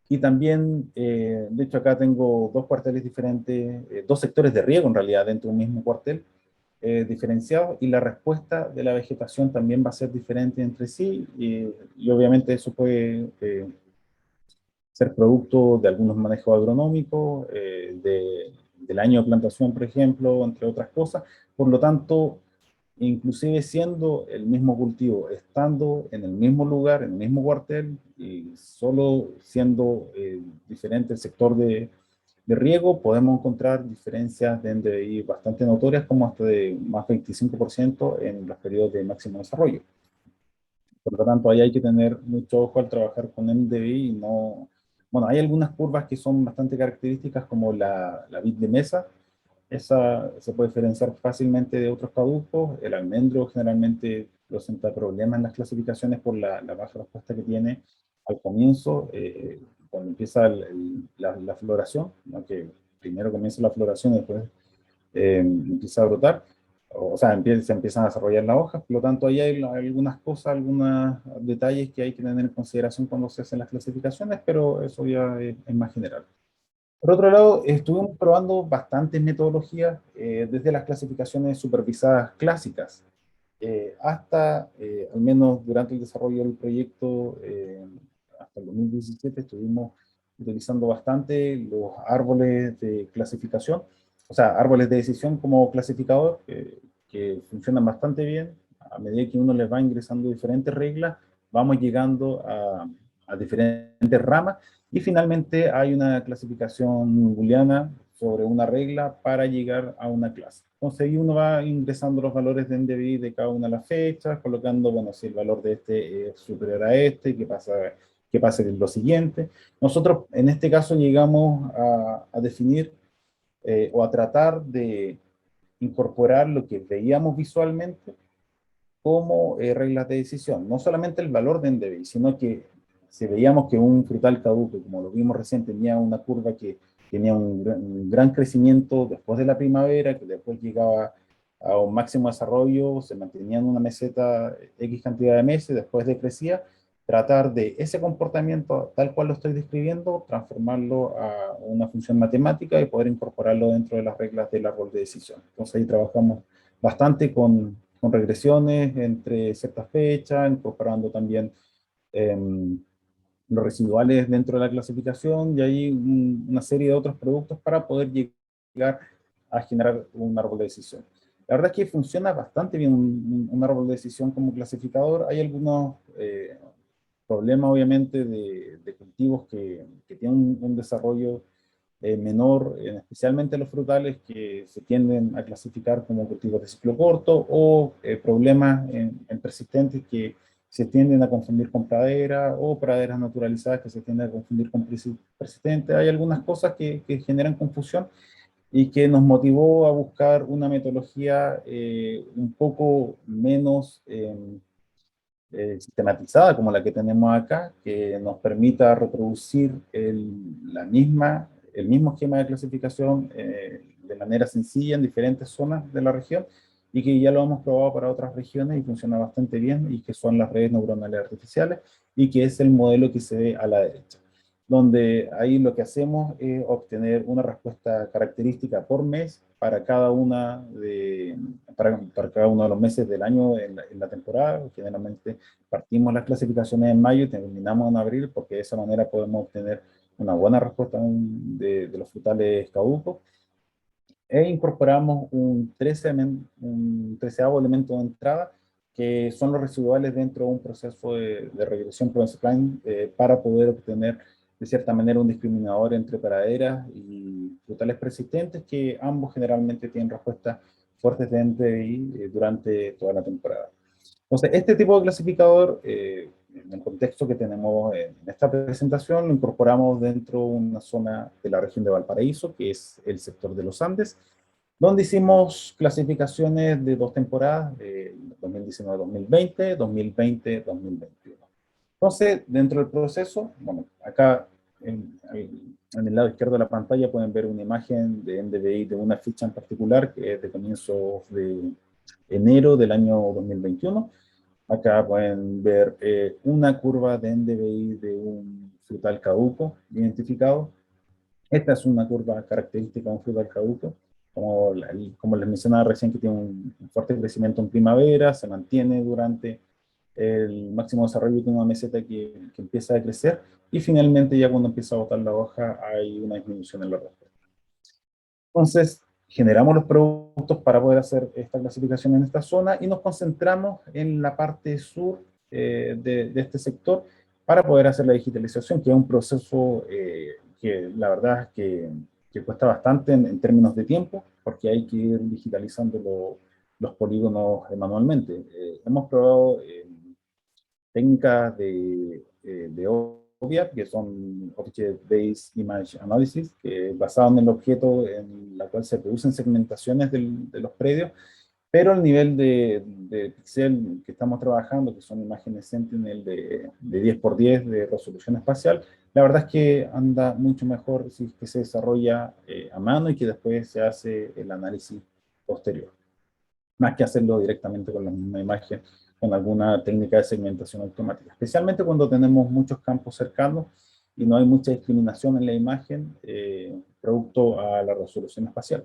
Y también, de hecho acá tengo dos cuarteles diferentes, dos sectores de riego en realidad dentro de un mismo cuartel, diferenciados, y la respuesta de la vegetación también va a ser diferente entre sí, y obviamente eso puede ser producto de algunos manejos agronómicos, del año de plantación, por ejemplo, entre otras cosas. Por lo tanto, inclusive siendo el mismo cultivo, estando en el mismo lugar, en el mismo cuartel, y solo siendo diferente el sector de riego, podemos encontrar diferencias de NDVI bastante notorias, como hasta de más 25% en los periodos de máximo desarrollo. Por lo tanto, ahí hay que tener mucho ojo al trabajar con NDVI, y no... Bueno, hay algunas curvas que son bastante características, como la vid de mesa. Esa se puede diferenciar fácilmente de otros caducos. El almendro generalmente presenta problemas en las clasificaciones por la baja respuesta que tiene al comienzo, cuando empieza la floración, ¿no? Que primero comienza la floración y después empieza a brotar, o sea, se empiezan a desarrollar las hojas. Por lo tanto, ahí hay algunas cosas, algunos detalles que hay que tener en consideración cuando se hacen las clasificaciones, pero eso ya es más general. Por otro lado, estuvimos probando bastantes metodologías, desde las clasificaciones supervisadas clásicas hasta, al menos durante el desarrollo del proyecto, hasta el 2017, estuvimos utilizando bastante los árboles de clasificación, o sea, árboles de decisión como clasificador, que funcionan bastante bien. A medida que uno les va ingresando diferentes reglas, vamos llegando a diferentes ramas, y finalmente hay una clasificación booleana sobre una regla para llegar a una clase. Entonces ahí uno va ingresando los valores de NDVI de cada una de las fechas, colocando, bueno, si el valor de este es superior a este, qué pasa en lo siguiente. Nosotros en este caso llegamos a definir o a tratar de incorporar lo que veíamos visualmente como reglas de decisión. No solamente el valor de NDVI, sino que si veíamos que un frutal caduco, como lo vimos recién, tenía una curva que tenía un gran crecimiento después de la primavera, que después llegaba a un máximo desarrollo, se mantenía en una meseta X cantidad de meses, después decrecía, tratar de ese comportamiento tal cual lo estoy describiendo, transformarlo a una función matemática y poder incorporarlo dentro de las reglas del árbol de decisión. Entonces ahí trabajamos bastante con regresiones entre ciertas fechas, incorporando también los residuales dentro de la clasificación, y hay una serie de otros productos para poder llegar a generar un árbol de decisión. La verdad es que funciona bastante bien un árbol de decisión como clasificador. Hay algunos problemas, obviamente, de cultivos que tienen un desarrollo menor, especialmente los frutales, que se tienden a clasificar como cultivos de ciclo corto, o problemas en persistentes que se tienden a confundir con pradera, o praderas naturalizadas que se tienden a confundir con persistentes. Hay algunas cosas que generan confusión y que nos motivó a buscar una metodología un poco menos sistematizada como la que tenemos acá, que nos permita reproducir el mismo esquema de clasificación de manera sencilla en diferentes zonas de la región, y que ya lo hemos probado para otras regiones y funciona bastante bien, y que son las redes neuronales artificiales, y que es el modelo que se ve a la derecha, donde ahí lo que hacemos es obtener una respuesta característica por mes para cada para cada uno de los meses del año en la temporada. Generalmente partimos las clasificaciones en mayo y terminamos en abril, porque de esa manera podemos obtener una buena respuesta de los frutales caducos. E incorporamos un 13º elemento de entrada, que son los residuales dentro de un proceso de regresión Provenza-Klein, para poder obtener de cierta manera un discriminador entre praderas y frutales persistentes, que ambos generalmente tienen respuestas fuertes de NDVI durante toda la temporada. Entonces, este tipo de clasificador, en el contexto que tenemos en esta presentación, lo incorporamos dentro de una zona de la región de Valparaíso, que es el sector de los Andes, donde hicimos clasificaciones de 2 temporadas, 2019-2020, 2020-2021. Entonces, dentro del proceso, bueno, acá en el lado izquierdo de la pantalla pueden ver una imagen de NDVI de una ficha en particular, que es de comienzo de enero del año 2021. Acá pueden ver una curva de NDVI de un frutal caduco identificado. Esta es una curva característica de un frutal caduco, como les mencionaba recién, que tiene un fuerte crecimiento en primavera, se mantiene durante el máximo desarrollo de una meseta que empieza a crecer, y finalmente ya cuando empieza a botar la hoja hay una disminución en la respuesta. Entonces, generamos los productos para poder hacer esta clasificación en esta zona, y nos concentramos en la parte sur de este sector para poder hacer la digitalización, que es un proceso que la verdad es que cuesta bastante en términos de tiempo, porque hay que ir digitalizando los polígonos manualmente. Hemos probado técnicas de OBIAP, que son Object Based Image Analysis, que es basado en el objeto en la cual se producen segmentaciones de los predios, pero el nivel de pixel que estamos trabajando, que son imágenes Sentinel de 10 por 10 de resolución espacial, la verdad es que anda mucho mejor si es que se desarrolla a mano, y que después se hace el análisis posterior, más que hacerlo directamente con la misma imagen, con alguna técnica de segmentación automática, especialmente cuando tenemos muchos campos cercanos y no hay mucha discriminación en la imagen, producto a la resolución espacial.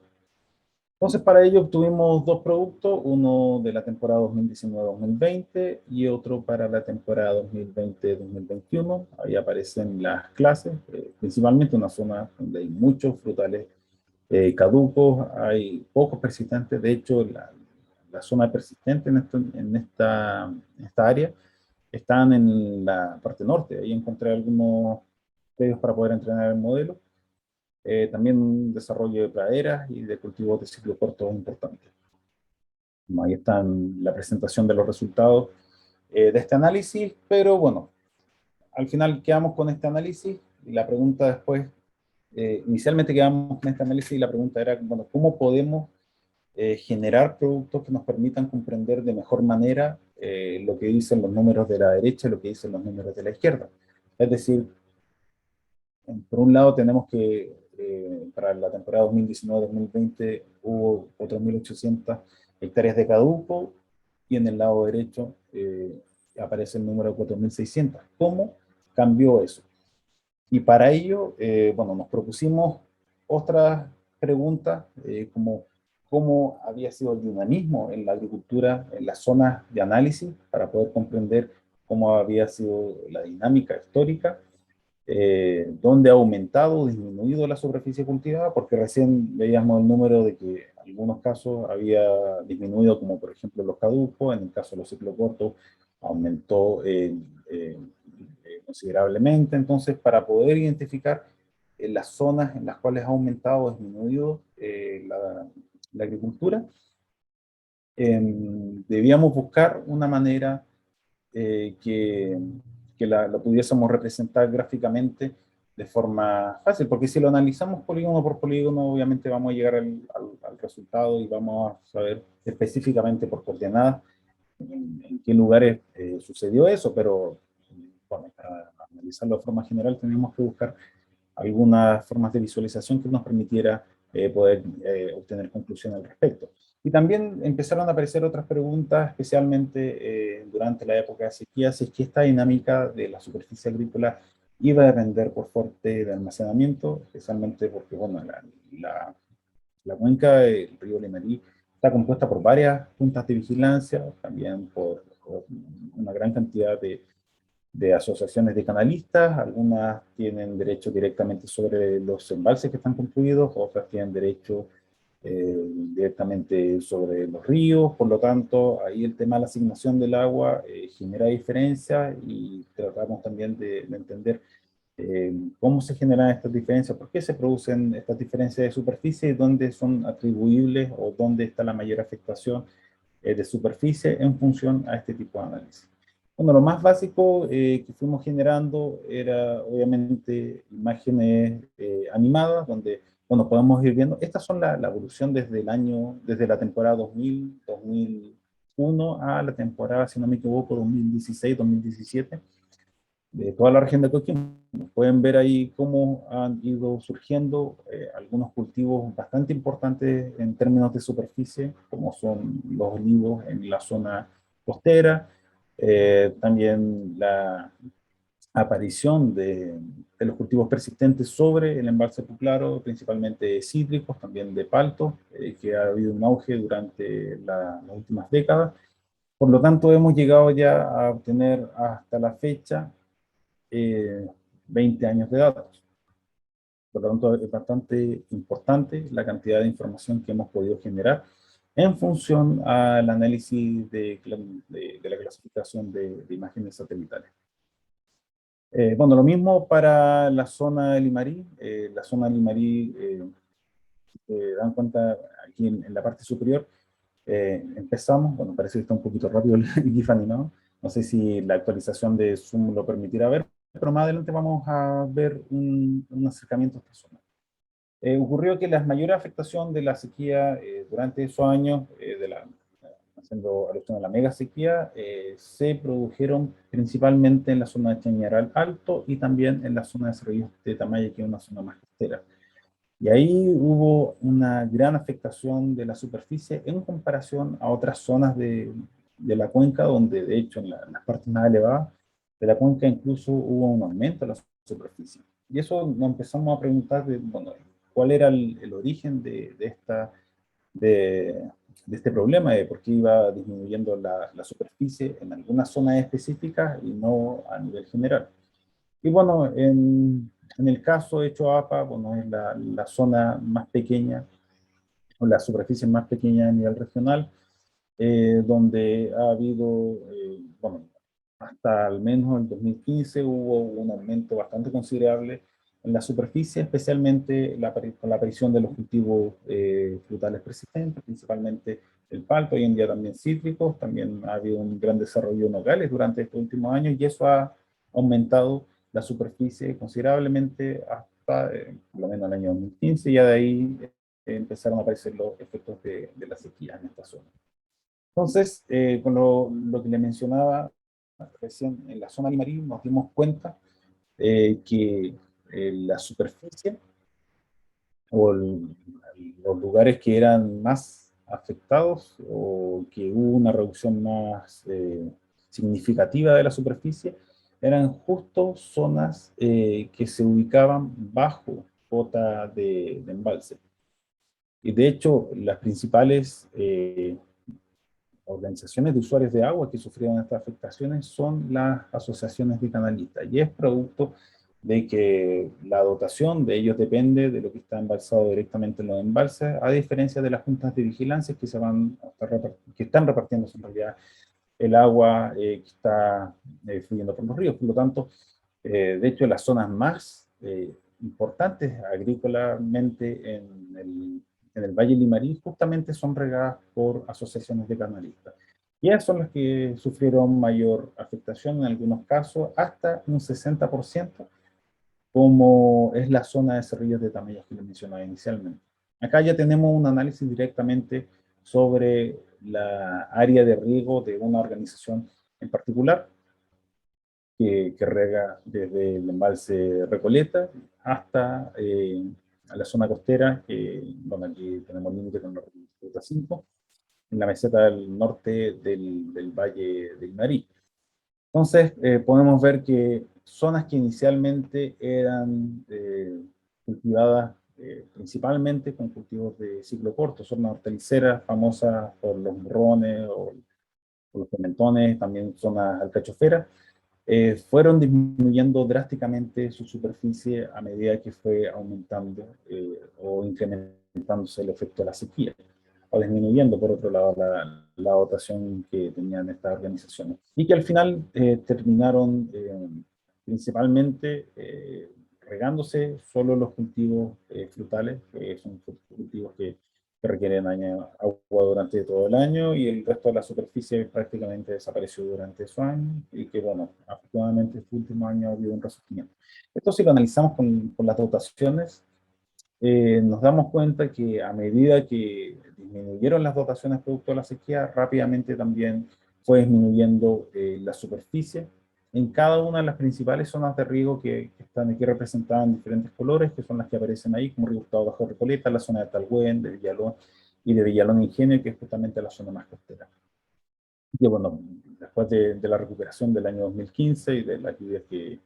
Entonces, para ello obtuvimos 2 productos, uno de la temporada 2019-2020 y otro para la temporada 2020-2021. Ahí aparecen las clases, principalmente una zona donde hay muchos frutales caducos, hay pocos persistentes. De hecho, la zona persistente en esta área están en la parte norte. Ahí encontré algunos medios para poder entrenar el modelo. También un desarrollo de praderas y de cultivos de ciclo corto importante. Ahí está la presentación de los resultados de este análisis, pero bueno, al final quedamos con este análisis, y la pregunta después, inicialmente quedamos con este análisis, y la pregunta era, bueno, ¿cómo podemos generar productos que nos permitan comprender de mejor manera lo que dicen los números de la derecha y lo que dicen los números de la izquierda? Es decir, por un lado tenemos que para la temporada 2019-2020 hubo 4.800 hectáreas de caduco, y en el lado derecho aparece el número 4.600. ¿Cómo cambió eso? Y para ello, bueno, nos propusimos otras preguntas, como cómo había sido el dinamismo en la agricultura, en las zonas de análisis, para poder comprender cómo había sido la dinámica histórica, dónde ha aumentado o disminuido la superficie cultivada, porque recién veíamos el número de que en algunos casos había disminuido, como por ejemplo los caducos, en el caso de los ciclos cortos aumentó considerablemente. Entonces, para poder identificar las zonas en las cuales ha aumentado o disminuido la agricultura, debíamos buscar una manera que lo pudiésemos representar gráficamente de forma fácil, porque si lo analizamos polígono por polígono, obviamente vamos a llegar al resultado y vamos a saber específicamente por coordenadas en qué lugares sucedió eso, pero bueno, para analizarlo de forma general tenemos que buscar algunas formas de visualización que nos permitiera poder obtener conclusiones al respecto. Y también empezaron a aparecer otras preguntas, especialmente durante la época de sequía, si es que esta dinámica de la superficie agrícola iba a depender por fuerte de almacenamiento, especialmente porque, bueno, la cuenca del río Limarí está compuesta por varias juntas de vigilancia, también por una gran cantidad de asociaciones de canalistas. Algunas tienen derecho directamente sobre los embalses que están construidos, otras tienen derecho directamente sobre los ríos. Por lo tanto, ahí el tema de la asignación del agua genera diferencias, y tratamos también de entender cómo se generan estas diferencias, por qué se producen estas diferencias de superficie, y dónde son atribuibles o dónde está la mayor afectación de superficie en función a este tipo de análisis. Bueno, lo más básico que fuimos generando era obviamente imágenes animadas, donde bueno, podemos ir viendo, estas son la evolución desde la temporada 2000, 2001 a la temporada, si no me equivoco, 2016, 2017, de toda la región de Coquimbo. Pueden ver ahí cómo han ido surgiendo algunos cultivos bastante importantes en términos de superficie, como son los olivos en la zona costera, también la aparición de los cultivos persistentes sobre el embalse Puclaro, principalmente cítricos, también de palto, que ha habido un auge durante las últimas décadas. Por lo tanto, hemos llegado ya a obtener hasta la fecha 20 años de datos. Por lo tanto, es bastante importante la cantidad de información que hemos podido generar en función al análisis de la clasificación de imágenes satelitales. Bueno, lo mismo para la zona de Limarí. La zona de Limarí, dan cuenta aquí en la parte superior, empezamos, bueno, parece que está un poquito rápido el GIF animado, no sé si la actualización de Zoom lo permitirá ver, pero más adelante vamos a ver un acercamiento a esta zona. Ocurrió que la mayor afectación de la sequía durante esos años, haciendo alusión a la mega sequía, se produjeron principalmente en la zona de Chañaral Alto y también en la zona de Cerrillos de Tamaya, que es una zona más costera. Y ahí hubo una gran afectación de la superficie en comparación a otras zonas de la cuenca, donde de hecho en las partes más elevadas de la cuenca incluso hubo un aumento de la superficie. Y eso nos empezamos a preguntar, bueno, cuál era el origen de este problema, de por qué iba disminuyendo la superficie en algunas zonas específicas y no a nivel general. Y bueno, en el caso de Choapa, bueno, es la zona más pequeña, o la superficie más pequeña a nivel regional, donde ha habido, bueno, hasta al menos el 2015 hubo un aumento bastante considerable en la superficie, especialmente con la aparición de los cultivos frutales persistentes, principalmente el palto, hoy en día también cítricos. También ha habido un gran desarrollo de nogales durante estos últimos años, y eso ha aumentado la superficie considerablemente hasta por lo menos el año 2015, y ya de ahí empezaron a aparecer los efectos de la sequía en esta zona. Entonces, con lo que le mencionaba recién, en la zona Limarí nos dimos cuenta que la superficie o los lugares que eran más afectados, o que hubo una reducción más significativa de la superficie, eran justo zonas que se ubicaban bajo cota de embalse. Y de hecho, las principales organizaciones de usuarios de agua que sufrieron estas afectaciones son las asociaciones de canalistas, y es producto de que la dotación de ellos depende de lo que está embalsado directamente en los embalses, a diferencia de las juntas de vigilancia que, que están repartiendo en realidad el agua que está fluyendo por los ríos. Por lo tanto, de hecho, las zonas más importantes agrícolamente en el Valle Limarí justamente son regadas por asociaciones de canalistas. Y esas son las que sufrieron mayor afectación en algunos casos, hasta un 60%, como es la zona de Cerrillos de Tamayas que les mencionaba inicialmente. Acá ya tenemos un análisis directamente sobre la área de riego de una organización en particular, que rega desde el embalse Recoleta hasta a la zona costera, donde aquí tenemos límite con la ruta 5, en la meseta del norte del Valle del Marí. Entonces, podemos ver que zonas que inicialmente eran cultivadas principalmente con cultivos de ciclo corto, zonas hortaliceras famosas por los morrones o por los pimentones, también zonas alcachoferas, fueron disminuyendo drásticamente su superficie a medida que fue aumentando o incrementándose el efecto de la sequía, o disminuyendo, por otro lado, la dotación que tenían estas organizaciones. Y que al final terminaron principalmente regándose solo los cultivos frutales, que son cultivos que requieren agua durante todo el año, y el resto de la superficie prácticamente desapareció durante esos años, y que, bueno, afortunadamente este último año ha habido un resurgimiento. Esto, si lo analizamos con las dotaciones, nos damos cuenta que a medida que disminuyeron las dotaciones producto de la sequía, rápidamente también fue disminuyendo la superficie en cada una de las principales zonas de riego que están aquí representadas en diferentes colores, que son las que aparecen ahí, como Río Hurtado Bajo Recoleta, la zona de Talhuén, de Villalón y de Villalón Ingenio, que es justamente la zona más costera. Y bueno, después de la recuperación del año 2015 y de las lluvias que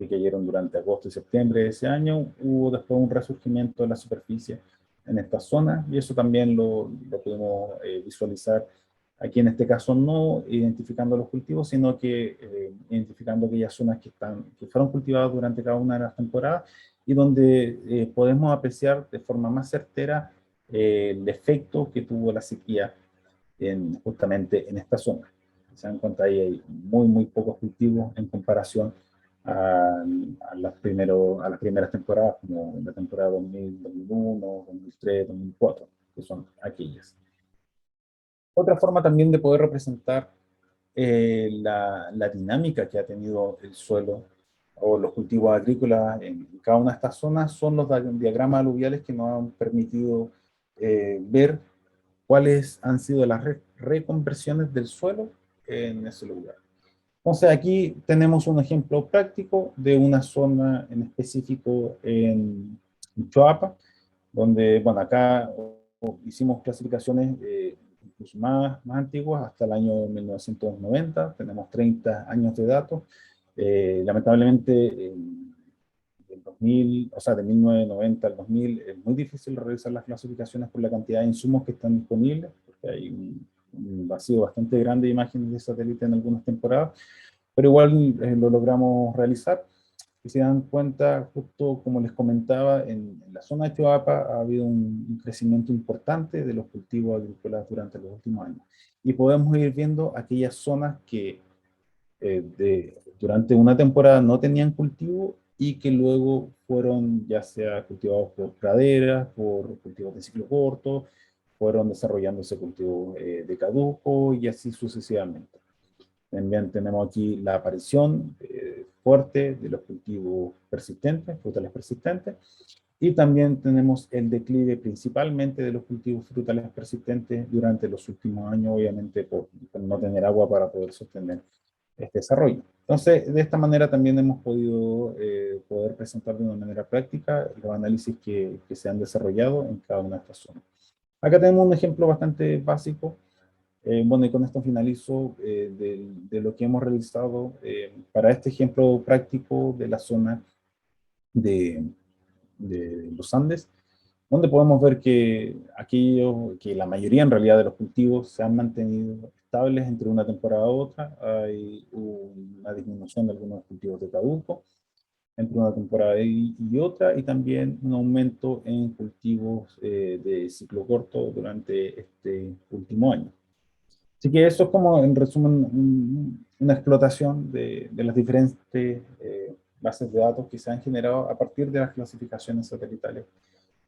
cayeron durante agosto y septiembre de ese año, hubo después un resurgimiento de la superficie en esta zona, y eso también lo pudimos visualizar aquí, en este caso no identificando los cultivos, sino que identificando aquellas zonas que fueron cultivadas durante cada una de las temporadas, y donde podemos apreciar de forma más certera el efecto que tuvo la sequía justamente en esta zona. Se dan cuenta, ahí hay muy pocos cultivos en comparación a las primeras temporadas, como la temporada 2000, 2001, 2003, 2004, que son aquellas. Otra forma también de poder representar la dinámica que ha tenido el suelo o los cultivos agrícolas en cada una de estas zonas son los diagramas aluviales, que nos han permitido ver cuáles han sido las reconversiones del suelo en ese lugar. Entonces aquí tenemos un ejemplo práctico de una zona en específico en Choapa, donde, bueno, acá hicimos clasificaciones incluso más antiguas, hasta el año 1990, tenemos 30 años de datos. Lamentablemente, del 2000, o sea, de 1990 al 2000, es muy difícil realizar las clasificaciones por la cantidad de insumos que están disponibles, porque hay un vacío bastante grande de imágenes de satélite en algunas temporadas, pero igual lo logramos realizar. Y se dan cuenta, justo como les comentaba, en la zona de Choapa ha habido un crecimiento importante de los cultivos agrícolas durante los últimos años. Y podemos ir viendo aquellas zonas que durante una temporada no tenían cultivo, y que luego fueron ya sea cultivados por praderas, por cultivos de ciclo corto, fueron desarrollándose cultivos de caduco, y así sucesivamente. También tenemos aquí la aparición fuerte de los cultivos persistentes, frutales persistentes, y también tenemos el declive principalmente de los cultivos frutales persistentes durante los últimos años, obviamente por no tener agua para poder sostener este desarrollo. Entonces, de esta manera también hemos podido poder presentar de una manera práctica los análisis que se han desarrollado en cada una de estas zonas. Acá tenemos un ejemplo bastante básico. Bueno, y con esto finalizo de lo que hemos realizado para este ejemplo práctico de la zona de los Andes, donde podemos ver que que la mayoría en realidad de los cultivos se han mantenido estables entre una temporada a otra. Hay una disminución de algunos cultivos de caduco entre una temporada y otra, y también un aumento en cultivos de ciclo corto durante este último año. Así que eso es como, en resumen, una explotación de las diferentes bases de datos que se han generado a partir de las clasificaciones satelitales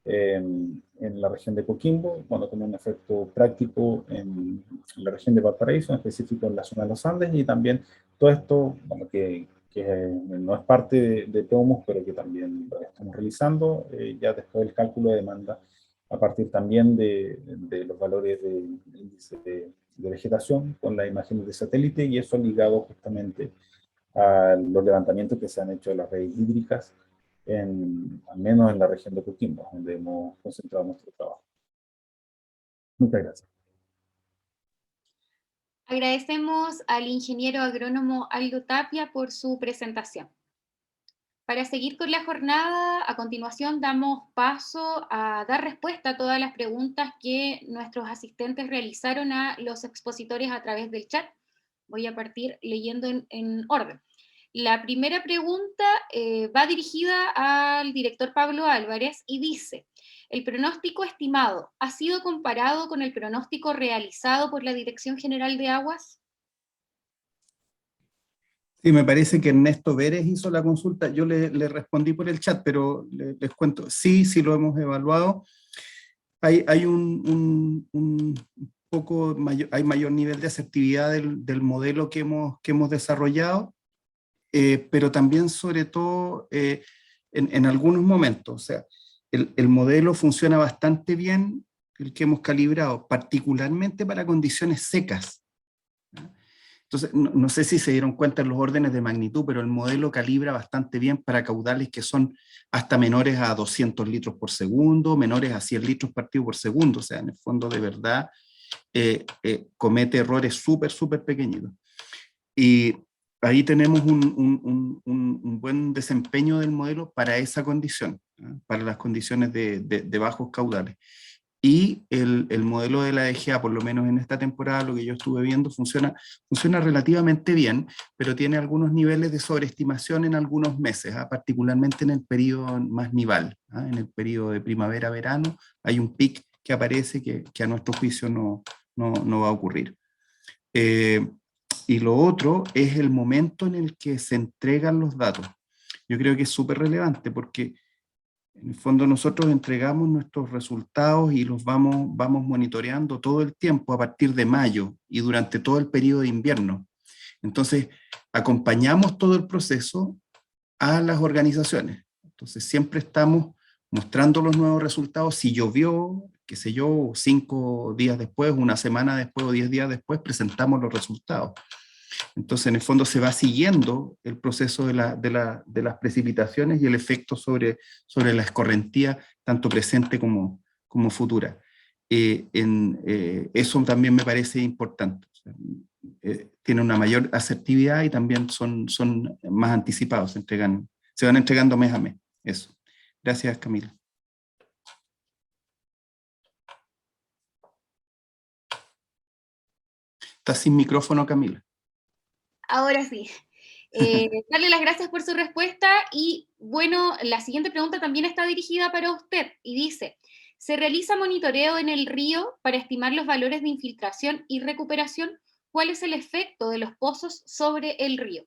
en la región de Coquimbo, bueno, con un efecto práctico en la región de Valparaíso, en específico en la zona de los Andes, y también todo esto, bueno, que no es parte de Teomus, pero que también lo estamos realizando, ya después del cálculo de demanda, a partir también de los valores del índice de vegetación con las imágenes de satélite, y eso ligado justamente a los levantamientos que se han hecho de las redes hídricas, al menos en la región de Coquimbo, donde hemos concentrado nuestro trabajo. Muchas gracias. Agradecemos al ingeniero agrónomo Aldo Tapia por su presentación. Para seguir con la jornada, a continuación damos paso a dar respuesta a todas las preguntas que nuestros asistentes realizaron a los expositores a través del chat. Voy a partir leyendo en orden. La primera pregunta va dirigida al director Pablo Álvarez y dice: ¿el pronóstico estimado ha sido comparado con el pronóstico realizado por la Dirección General de Aguas? Sí, me parece que Ernesto Vélez hizo la consulta. Yo le respondí por el chat, pero les cuento, sí lo hemos evaluado. Hay un poco mayor, hay mayor nivel de asertividad del modelo que hemos desarrollado, pero también, sobre todo, en algunos momentos. O sea, el modelo funciona bastante bien, el que hemos calibrado, particularmente para condiciones secas. Entonces, no sé si se dieron cuenta en los órdenes de magnitud, pero el modelo calibra bastante bien para caudales que son hasta menores a 200 litros por segundo, menores a 100 litros partido por segundo. O sea, en el fondo, de verdad, comete errores súper pequeñitos. Y ahí tenemos un buen desempeño del modelo para esa condición, ¿eh? Para las condiciones de bajos caudales. Y el modelo de la DGA, por lo menos en esta temporada, lo que yo estuve viendo, funciona relativamente bien, pero tiene algunos niveles de sobreestimación en algunos meses, ¿eh? Particularmente en el periodo más nival, ¿eh? En el periodo de primavera-verano hay un pic que aparece que a nuestro juicio no va a ocurrir. Y lo otro es el momento en el que se entregan los datos. Yo creo que es súper relevante porque en el fondo nosotros entregamos nuestros resultados y los vamos monitoreando todo el tiempo a partir de mayo y durante todo el periodo de invierno. Entonces, acompañamos todo el proceso a las organizaciones. Entonces, siempre estamos mostrando los nuevos resultados. Si llovió, qué sé yo, 5 días después, una semana después o 10 días después, presentamos los resultados. Entonces, en el fondo se va siguiendo el proceso de las precipitaciones y el efecto sobre la escorrentía, tanto presente como futura. Eso también me parece importante. O sea, tiene una mayor asertividad y también son más anticipados, se van entregando mes a mes. Eso. Gracias, Camila. Está sin micrófono, Camila. Ahora sí. Darle las gracias por su respuesta y bueno, la siguiente pregunta también está dirigida para usted y dice: ¿se realiza monitoreo en el río para estimar los valores de infiltración y recuperación? ¿Cuál es el efecto de los pozos sobre el río?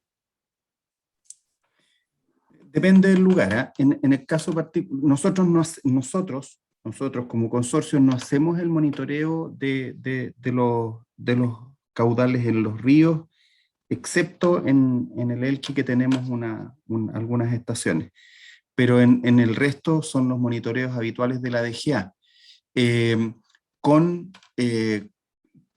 Depende del lugar, ¿eh? En el caso particular, nosotros como consorcio no hacemos el monitoreo de los caudales en los ríos, excepto en el Elqui, que tenemos algunas estaciones. Pero en el resto son los monitoreos habituales de la DGA, con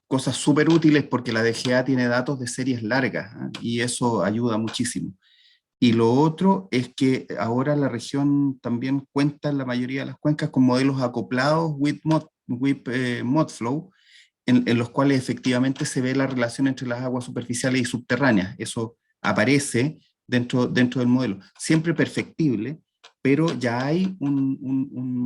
cosas súper útiles porque la DGA tiene datos de series largas, ¿eh? Y eso ayuda muchísimo. Y lo otro es que ahora la región también cuenta en la mayoría de las cuencas con modelos acoplados with ModFlow, en los cuales efectivamente se ve la relación entre las aguas superficiales y subterráneas. Eso aparece dentro del modelo. Siempre perfectible, pero ya hay un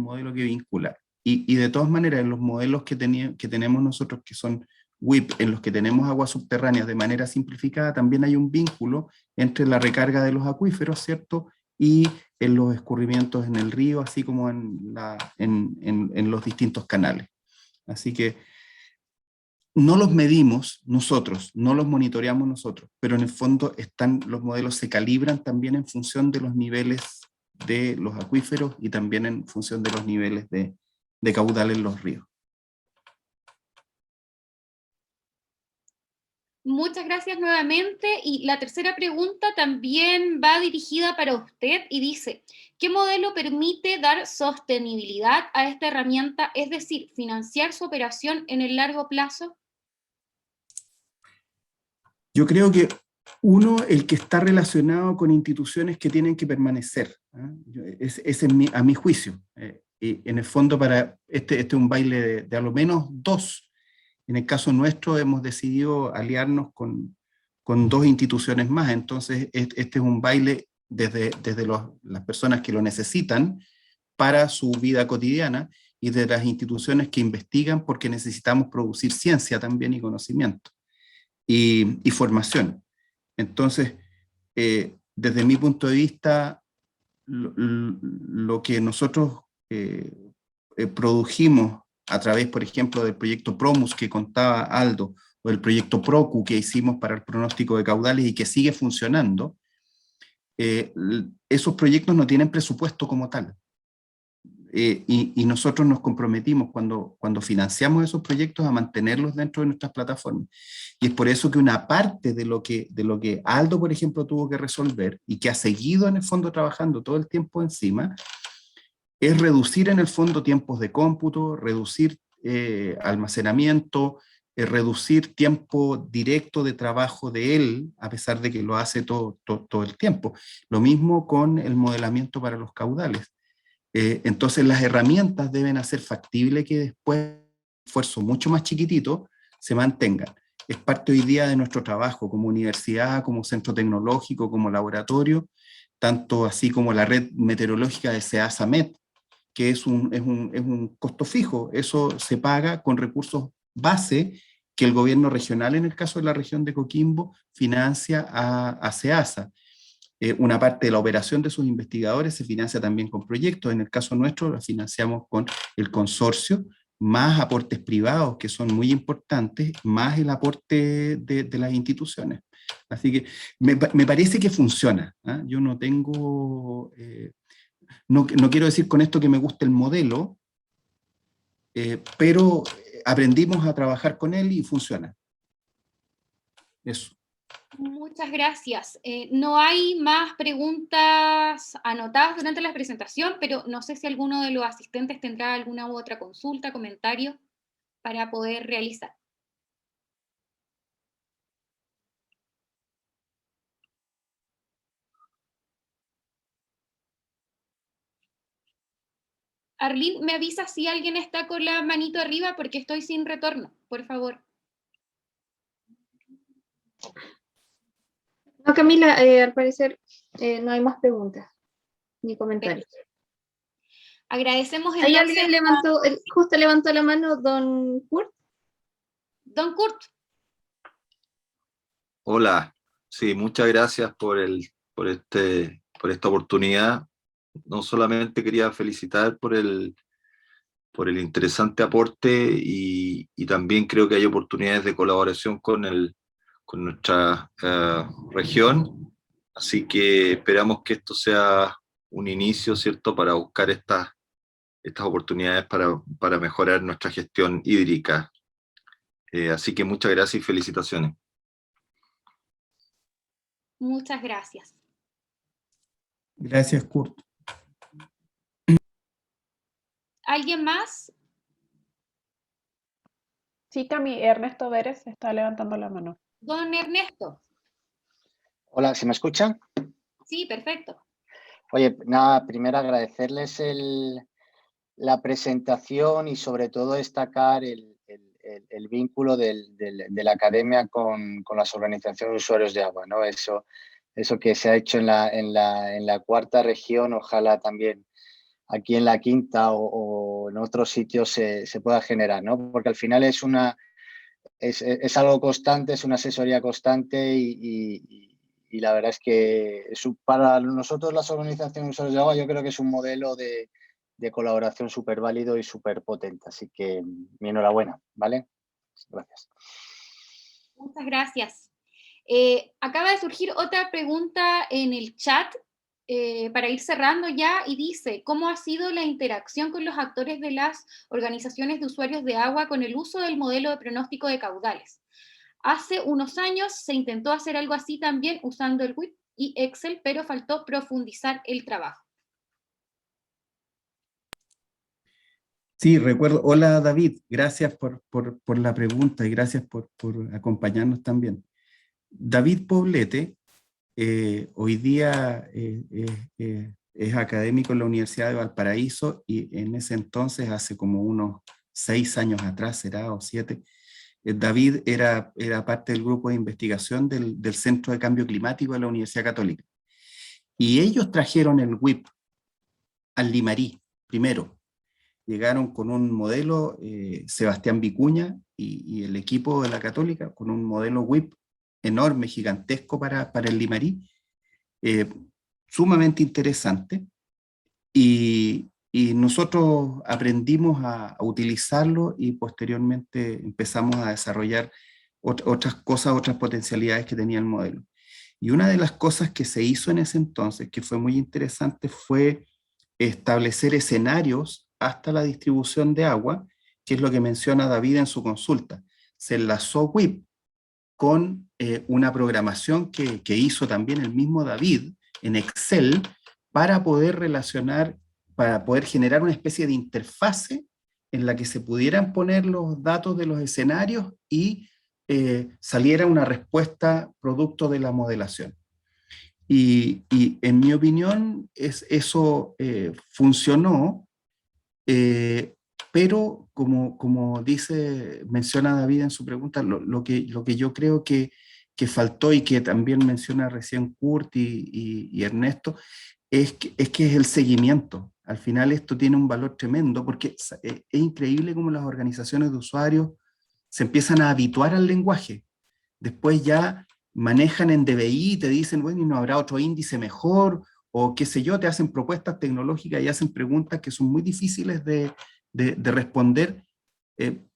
modelo que vincula. Y de todas maneras, en los modelos que tenemos nosotros, que son WIP, en los que tenemos aguas subterráneas de manera simplificada, también hay un vínculo entre la recarga de los acuíferos, ¿cierto?, y en los escurrimientos en el río, así como en los distintos canales. Así que no los medimos nosotros, no los monitoreamos nosotros, pero en el fondo los modelos se calibran también en función de los niveles de los acuíferos y también en función de los niveles de caudal en los ríos. Muchas gracias nuevamente. Y la tercera pregunta también va dirigida para usted y dice, ¿qué modelo permite dar sostenibilidad a esta herramienta, es decir, financiar su operación en el largo plazo? Yo creo que uno, el que está relacionado con instituciones que tienen que permanecer. Ese es a mi juicio. Y en el fondo, para este es un baile de a lo menos dos. En el caso nuestro hemos decidido aliarnos con 2 instituciones más, entonces este es un baile desde las personas que lo necesitan para su vida cotidiana y de las instituciones que investigan porque necesitamos producir ciencia también y conocimiento y formación. Entonces, desde mi punto de vista, lo que nosotros produjimos a través, por ejemplo, del proyecto PROMUS que contaba Aldo, o el proyecto PROCU que hicimos para el pronóstico de caudales y que sigue funcionando, esos proyectos no tienen presupuesto como tal. Y nosotros nos comprometimos cuando financiamos esos proyectos a mantenerlos dentro de nuestras plataformas. Y es por eso que una parte de lo que Aldo, por ejemplo, tuvo que resolver y que ha seguido en el fondo trabajando todo el tiempo encima, es reducir en el fondo tiempos de cómputo, reducir almacenamiento, reducir tiempo directo de trabajo de él, a pesar de que lo hace todo el tiempo. Lo mismo con el modelamiento para los caudales. Entonces las herramientas deben hacer factible que después, esfuerzo mucho más chiquitito, se mantengan. Es parte hoy día de nuestro trabajo como universidad, como centro tecnológico, como laboratorio, tanto así como la red meteorológica de SEASA-MET, que es un costo fijo. Eso se paga con recursos base que el gobierno regional, en el caso de la región de Coquimbo, financia a SEASA. Una parte de la operación de sus investigadores se financia también con proyectos. En el caso nuestro, la financiamos con el consorcio, más aportes privados, que son muy importantes, más el aporte de las instituciones. Así que me parece que funciona. Yo no tengo... no quiero decir con esto que me guste el modelo, pero aprendimos a trabajar con él y funciona. Eso. Muchas gracias. No hay más preguntas anotadas durante la presentación, pero no sé si alguno de los asistentes tendrá alguna u otra consulta, comentario para poder realizar. Arlene, ¿me avisa si alguien está con la manito arriba? Porque estoy sin retorno, por favor. No, Camila, al parecer no hay más preguntas ni comentarios. Agradecemos ¿Hay entonces alguien justo levantó la mano, don Kurt? Don Kurt. Hola, sí, muchas gracias por esta oportunidad. No solamente quería felicitar por el interesante aporte y también creo que hay oportunidades de colaboración con nuestra región. Así que esperamos que esto sea un inicio, ¿cierto?, para buscar estas oportunidades para mejorar nuestra gestión hídrica. Así que muchas gracias y felicitaciones. Muchas gracias. Gracias, Kurt. ¿Alguien más? Sí, Cami, Ernesto Vélez está levantando la mano. Don Ernesto. Hola, ¿se me escuchan? Sí, perfecto. Oye, nada, primero agradecerles la presentación y sobre todo destacar el vínculo de la academia con las organizaciones de usuarios de agua, ¿no? Eso eso que se ha hecho en la cuarta región, ojalá también aquí en la quinta o en otros sitios se pueda generar, ¿no? Porque al final es algo constante, es una asesoría constante y la verdad es que para nosotros las organizaciones de usuarios de agua yo creo que es un modelo de colaboración súper válido y súper potente. Así que mi enhorabuena, ¿vale? Gracias. Muchas gracias. Acaba de surgir otra pregunta en el chat para ir cerrando ya y dice, ¿cómo ha sido la interacción con los actores de las organizaciones de usuarios de agua con el uso del modelo de pronóstico de caudales? Hace unos años se intentó hacer algo así también usando el WIP y Excel, pero faltó profundizar el trabajo. Sí, recuerdo. Hola David, gracias por la pregunta y gracias por acompañarnos también. David Poblete hoy día es académico en la Universidad de Valparaíso y en ese entonces, hace como unos 6 años atrás, será, o 7, David era parte del grupo de investigación del Centro de Cambio Climático de la Universidad Católica. Y ellos trajeron el WIP al Limarí primero. Llegaron con un modelo, Sebastián Vicuña y el equipo de la Católica, con un modelo WIP enorme, gigantesco para el Limarí, sumamente interesante, y nosotros aprendimos a utilizarlo y posteriormente empezamos a desarrollar otras cosas, otras potencialidades que tenía el modelo. Y una de las cosas que se hizo en ese entonces, que fue muy interesante, fue establecer escenarios hasta la distribución de agua, que es lo que menciona David en su consulta. Se enlazó WIP con una programación que hizo también el mismo David en Excel para poder relacionar, para poder generar una especie de interfase en la que se pudieran poner los datos de los escenarios y saliera una respuesta producto de la modelación. Y en mi opinión eso funcionó, pero como menciona David en su pregunta, lo que yo creo que faltó y que también menciona recién Kurt y Ernesto, es que es el seguimiento. Al final esto tiene un valor tremendo porque es increíble cómo las organizaciones de usuarios se empiezan a habituar al lenguaje. Después ya manejan en DBI y te dicen, bueno, ¿y no habrá otro índice mejor? O qué sé yo, te hacen propuestas tecnológicas y hacen preguntas que son muy difíciles de responder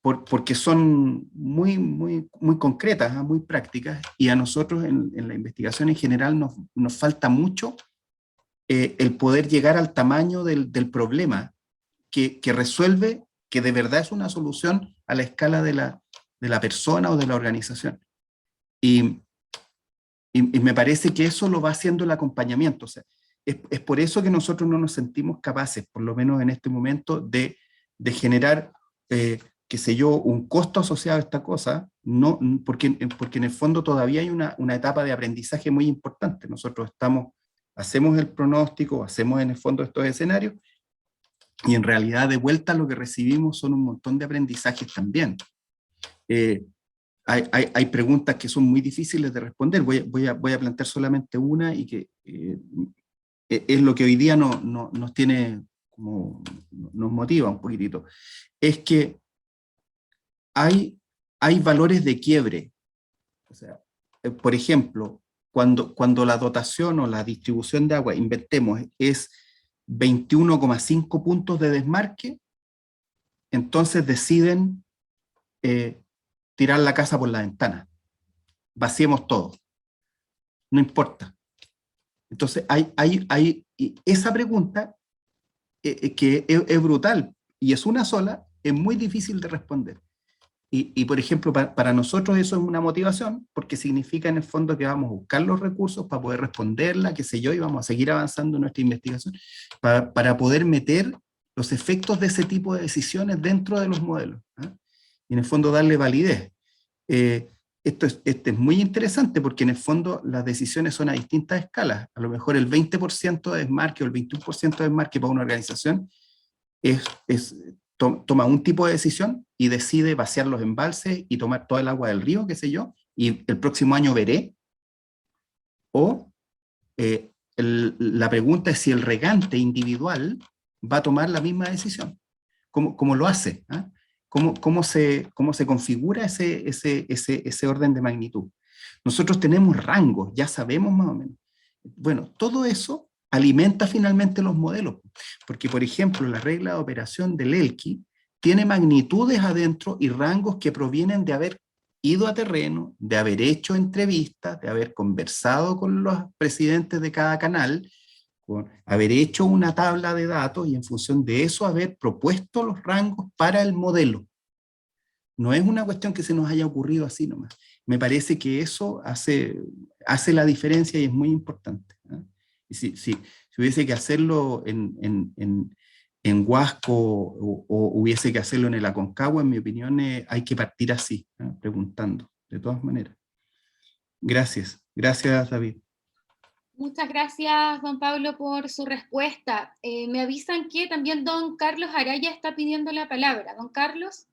porque son muy concretas, muy prácticas, y a nosotros en la investigación en general nos falta mucho el poder llegar al tamaño del problema que resuelve, que de verdad es una solución a la escala de la persona o de la organización. Y me parece que eso lo va haciendo el acompañamiento. O sea, es por eso que nosotros no nos sentimos capaces, por lo menos en este momento, de generar, qué sé yo, un costo asociado a esta cosa, no, porque en el fondo todavía hay una etapa de aprendizaje muy importante. Nosotros hacemos el pronóstico, hacemos en el fondo estos escenarios, y en realidad de vuelta lo que recibimos son un montón de aprendizajes también. Hay preguntas que son muy difíciles de responder. Voy a plantear solamente una y que es lo que hoy día nos tiene, como nos motiva un poquitito. Es que hay valores de quiebre. O sea, por ejemplo, cuando la dotación o la distribución de agua, inventemos, es 21,5 puntos de desmarque, entonces deciden tirar la casa por la ventana. Vaciemos todo. No importa. Entonces hay esa pregunta que es brutal y es una sola, es muy difícil de responder. Y por ejemplo, para nosotros eso es una motivación, porque significa en el fondo que vamos a buscar los recursos para poder responderla, qué sé yo, y vamos a seguir avanzando en nuestra investigación para poder meter los efectos de ese tipo de decisiones dentro de los modelos, ¿eh? Y en el fondo darle validez. Esto es muy interesante porque en el fondo las decisiones son a distintas escalas. A lo mejor el 20% de desmarque o el 21% de desmarque para una organización toma un tipo de decisión y decide vaciar los embalses y tomar toda el agua del río, qué sé yo, y el próximo año veré. O la pregunta es si el regante individual va a tomar la misma decisión. ¿Cómo lo hace? ¿Ah? ¿Cómo se configura ese orden de magnitud? Nosotros tenemos rangos, ya sabemos más o menos. Bueno, todo eso alimenta finalmente los modelos, porque por ejemplo la regla de operación del ELKI tiene magnitudes adentro y rangos que provienen de haber ido a terreno, de haber hecho entrevistas, de haber conversado con los presidentes de cada canal, haber hecho una tabla de datos y en función de eso haber propuesto los rangos para el modelo. No es una cuestión que se nos haya ocurrido así nomás. Me parece que eso hace la diferencia y es muy importante, ¿eh? Y si hubiese que hacerlo en Huasco o hubiese que hacerlo en el Aconcagua, en mi opinión, hay que partir así, ¿eh? Preguntando, de todas maneras. Gracias. Gracias, David. Muchas gracias, don Pablo, por su respuesta. Me avisan que también don Carlos Araya está pidiendo la palabra. Don Carlos.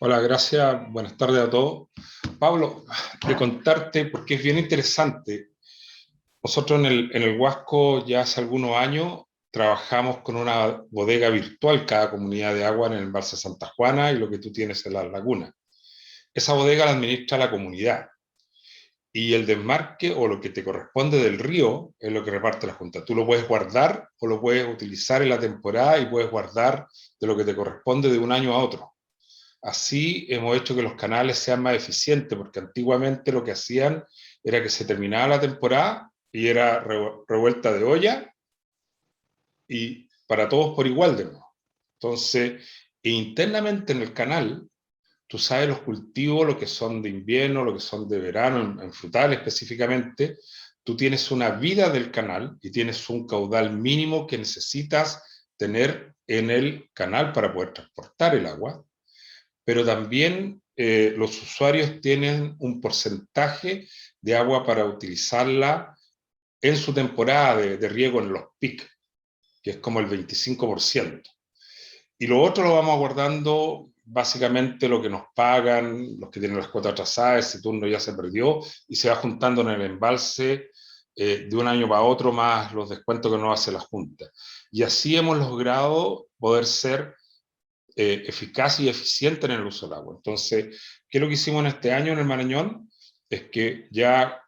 Hola, gracias. Buenas tardes a todos. Pablo, de contarte, porque es bien interesante. Nosotros en el Huasco ya hace algunos años trabajamos con una bodega virtual, cada comunidad de agua en el embalse Santa Juana y lo que tú tienes en las lagunas. Esa bodega la administra la comunidad. Y el desmarque o lo que te corresponde del río es lo que reparte la Junta. Tú lo puedes guardar o lo puedes utilizar en la temporada y puedes guardar de lo que te corresponde de un año a otro. Así hemos hecho que los canales sean más eficientes, porque antiguamente lo que hacían era que se terminaba la temporada y era revuelta de olla y para todos por igual de nuevo. Entonces, internamente en el canal, tú sabes los cultivos, lo que son de invierno, lo que son de verano, en frutal específicamente, tú tienes una vida del canal y tienes un caudal mínimo que necesitas tener en el canal para poder transportar el agua. Pero también los usuarios tienen un porcentaje de agua para utilizarla en su temporada de riego en los PIC, que es como el 25%. Y lo otro lo vamos guardando básicamente lo que nos pagan, los que tienen las cuotas atrasadas, ese turno ya se perdió, y se va juntando en el embalse de un año para otro, más los descuentos que nos hace la Junta. Y así hemos logrado poder ser eficaz y eficiente en el uso del agua. Entonces, ¿qué es lo que hicimos en este año en el Marañón? Es que ya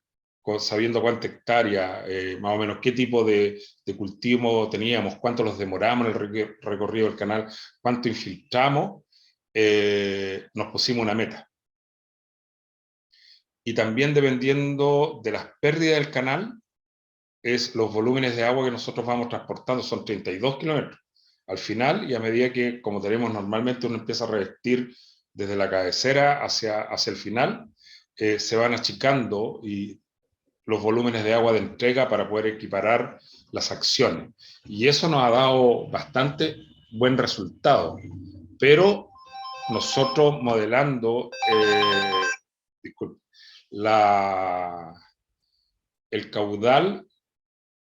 sabiendo cuánta hectárea, más o menos qué tipo de cultivo teníamos, cuánto los demoramos en el recorrido del canal, cuánto infiltramos, nos pusimos una meta. Y también dependiendo de las pérdidas del canal, es los volúmenes de agua que nosotros vamos transportando, son 32 kilómetros. Al final, y a medida que, como tenemos normalmente, uno empieza a revestir desde la cabecera hacia el final, se van achicando y los volúmenes de agua de entrega para poder equiparar las acciones. Y eso nos ha dado bastante buen resultado. Pero nosotros modelando, el caudal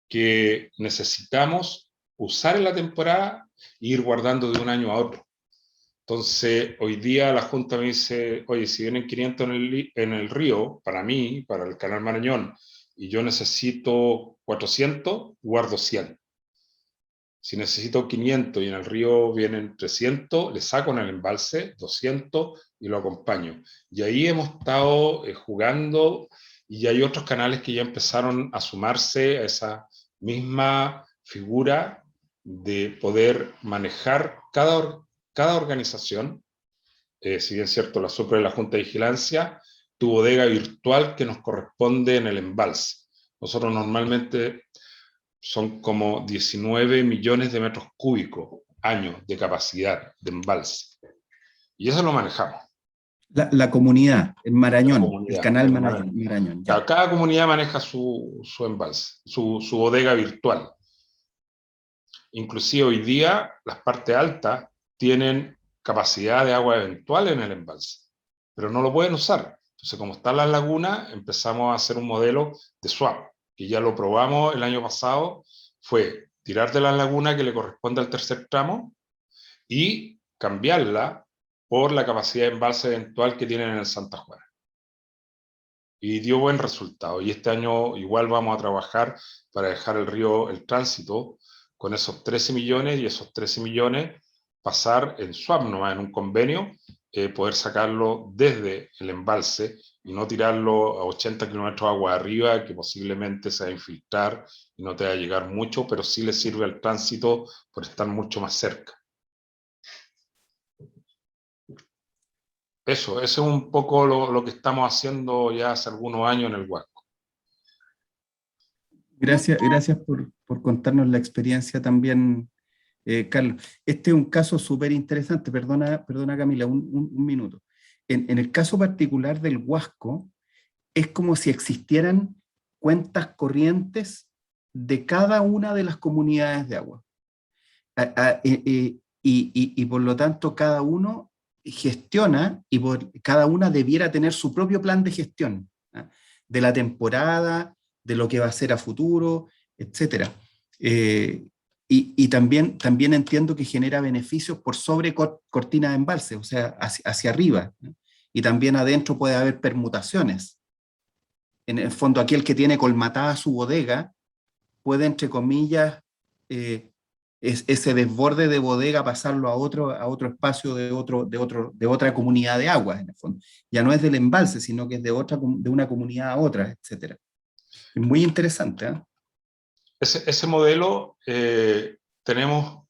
que necesitamos usar en la temporada e ir guardando de un año a otro. Entonces, hoy día la Junta me dice, oye, si vienen 500 en el río, para mí, para el Canal Marañón, y yo necesito 400, guardo 100. Si necesito 500 y en el río vienen 300, le saco en el embalse 200 y lo acompaño. Y ahí hemos estado jugando, y hay otros canales que ya empezaron a sumarse a esa misma figura de poder manejar cada organización, si bien es cierto, la SUPRA y la Junta de Vigilancia, tu bodega virtual que nos corresponde en el embalse. Nosotros normalmente son como 19 millones de metros cúbicos años de capacidad de embalse. Y eso lo manejamos. La comunidad, el Marañón, el canal Marañón. Cada comunidad maneja su embalse, su bodega virtual. Inclusive hoy día las partes altas tienen capacidad de agua eventual en el embalse, pero no lo pueden usar. Entonces, como están las lagunas, empezamos a hacer un modelo de swap, que ya lo probamos el año pasado, fue tirar de la laguna que le corresponde al tercer tramo y cambiarla por la capacidad de embalse eventual que tienen en el Santa Juana. y dio buen resultado. Y este año igual vamos a trabajar para dejar el río, el tránsito, con esos 13 millones, y esos 13 millones pasar en swap nomás, en un convenio, poder sacarlo desde el embalse y no tirarlo a 80 kilómetros de agua arriba, que posiblemente se va a infiltrar y no te va a llegar mucho, pero sí le sirve al tránsito por estar mucho más cerca. Eso es un poco lo que estamos haciendo ya hace algunos años en el Huasco. Gracias por contarnos la experiencia también, Carlos. Este es un caso súper interesante, perdona Camila, un minuto. En el caso particular del Huasco, es como si existieran cuentas corrientes de cada una de las comunidades de agua. Y por lo tanto cada uno gestiona, y cada una debiera tener su propio plan de gestión, ¿ah? De la temporada, de lo que va a ser a futuro, etc. Y también entiendo que genera beneficios por sobre cortina de embalse, o sea, hacia arriba, ¿no? Y también adentro puede haber permutaciones. En el fondo, aquel que tiene colmatada su bodega puede, entre comillas, ese desborde de bodega pasarlo a otro espacio de otra comunidad de agua, en el fondo. Ya no es del embalse, sino que es de una comunidad a otra, etc. Es muy interesante, ¿eh? Ese modelo, tenemos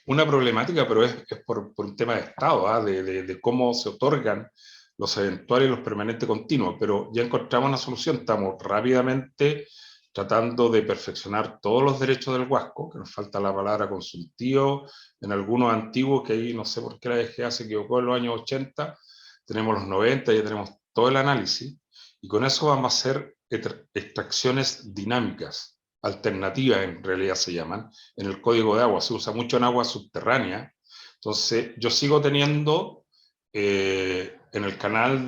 una problemática, pero es por un tema de Estado, de cómo se otorgan los eventuales y los permanentes continuos, pero ya encontramos una solución. Estamos rápidamente tratando de perfeccionar todos los derechos del Huasco, que nos falta la palabra consultivo, en algunos antiguos, que ahí no sé por qué la DGA se equivocó en los años 80, tenemos los 90, ya tenemos todo el análisis, y con eso vamos a hacer extracciones dinámicas, alternativas en realidad se llaman, en el código de agua, se usa mucho en agua subterránea. Entonces yo sigo teniendo en el canal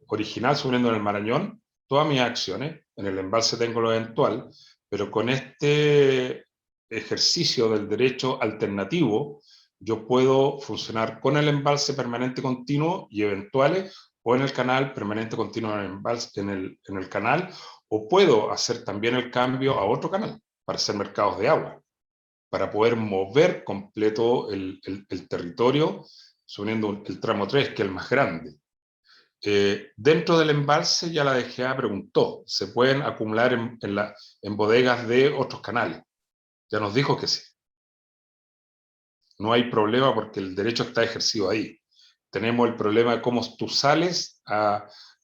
original, subiendo en el Marañón, todas mis acciones, en el embalse tengo lo eventual, pero con este ejercicio del derecho alternativo, yo puedo funcionar con el embalse permanente continuo y eventuales, o en el canal permanente continuo en el canal, o puedo hacer también el cambio a otro canal para hacer mercados de agua, para poder mover completo el territorio, subiendo el tramo 3, que es el más grande. Dentro del embalse ya la DGA preguntó, ¿se pueden acumular en bodegas de otros canales? Ya nos dijo que sí. No hay problema porque el derecho está ejercido ahí. Tenemos el problema de cómo tú sales,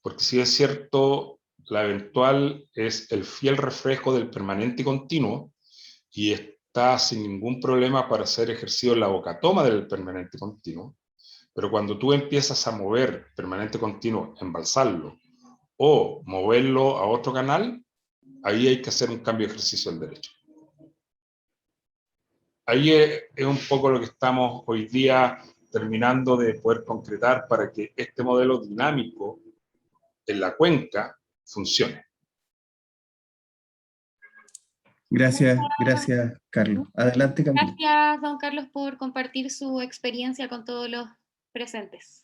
porque si es cierto, la eventual es el fiel reflejo del permanente y continuo, y está sin ningún problema para ser ejercido en la bocatoma del permanente continuo. Pero cuando tú empiezas a mover permanente continuo, embalsarlo, o moverlo a otro canal, ahí hay que hacer un cambio de ejercicio del derecho. Ahí es un poco lo que estamos hoy día terminando de poder concretar para que este modelo dinámico en la cuenca funcione. Gracias, Carlos. Adelante, Camila. Gracias, don Carlos, por compartir su experiencia con todos los presentes.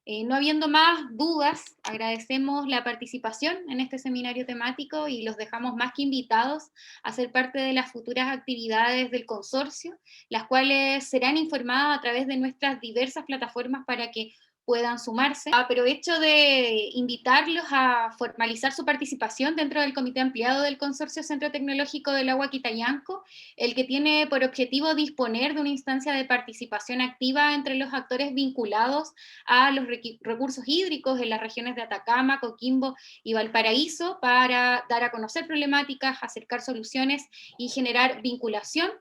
No habiendo más dudas, agradecemos la participación en este seminario temático y los dejamos más que invitados a ser parte de las futuras actividades del consorcio, las cuales serán informadas a través de nuestras diversas plataformas para que puedan sumarse. Aprovecho de invitarlos a formalizar su participación dentro del Comité Ampliado del Consorcio Centro Tecnológico del Agua Quitayanco, el que tiene por objetivo disponer de una instancia de participación activa entre los actores vinculados a los recursos hídricos en las regiones de Atacama, Coquimbo y Valparaíso, para dar a conocer problemáticas, acercar soluciones y generar vinculación,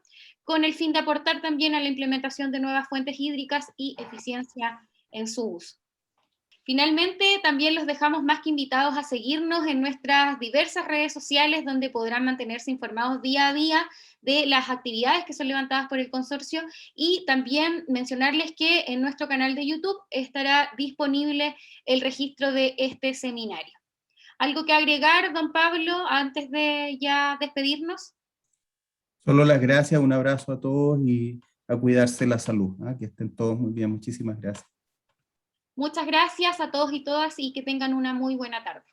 con el fin de aportar también a la implementación de nuevas fuentes hídricas y eficiencia en su uso. Finalmente, también los dejamos más que invitados a seguirnos en nuestras diversas redes sociales, donde podrán mantenerse informados día a día de las actividades que son levantadas por el consorcio, y también mencionarles que en nuestro canal de YouTube estará disponible el registro de este seminario. ¿Algo que agregar, don Pablo, antes de ya despedirnos? Solo las gracias, un abrazo a todos y a cuidarse la salud, ¿eh? Que estén todos muy bien, muchísimas gracias. Muchas gracias a todos y todas y que tengan una muy buena tarde.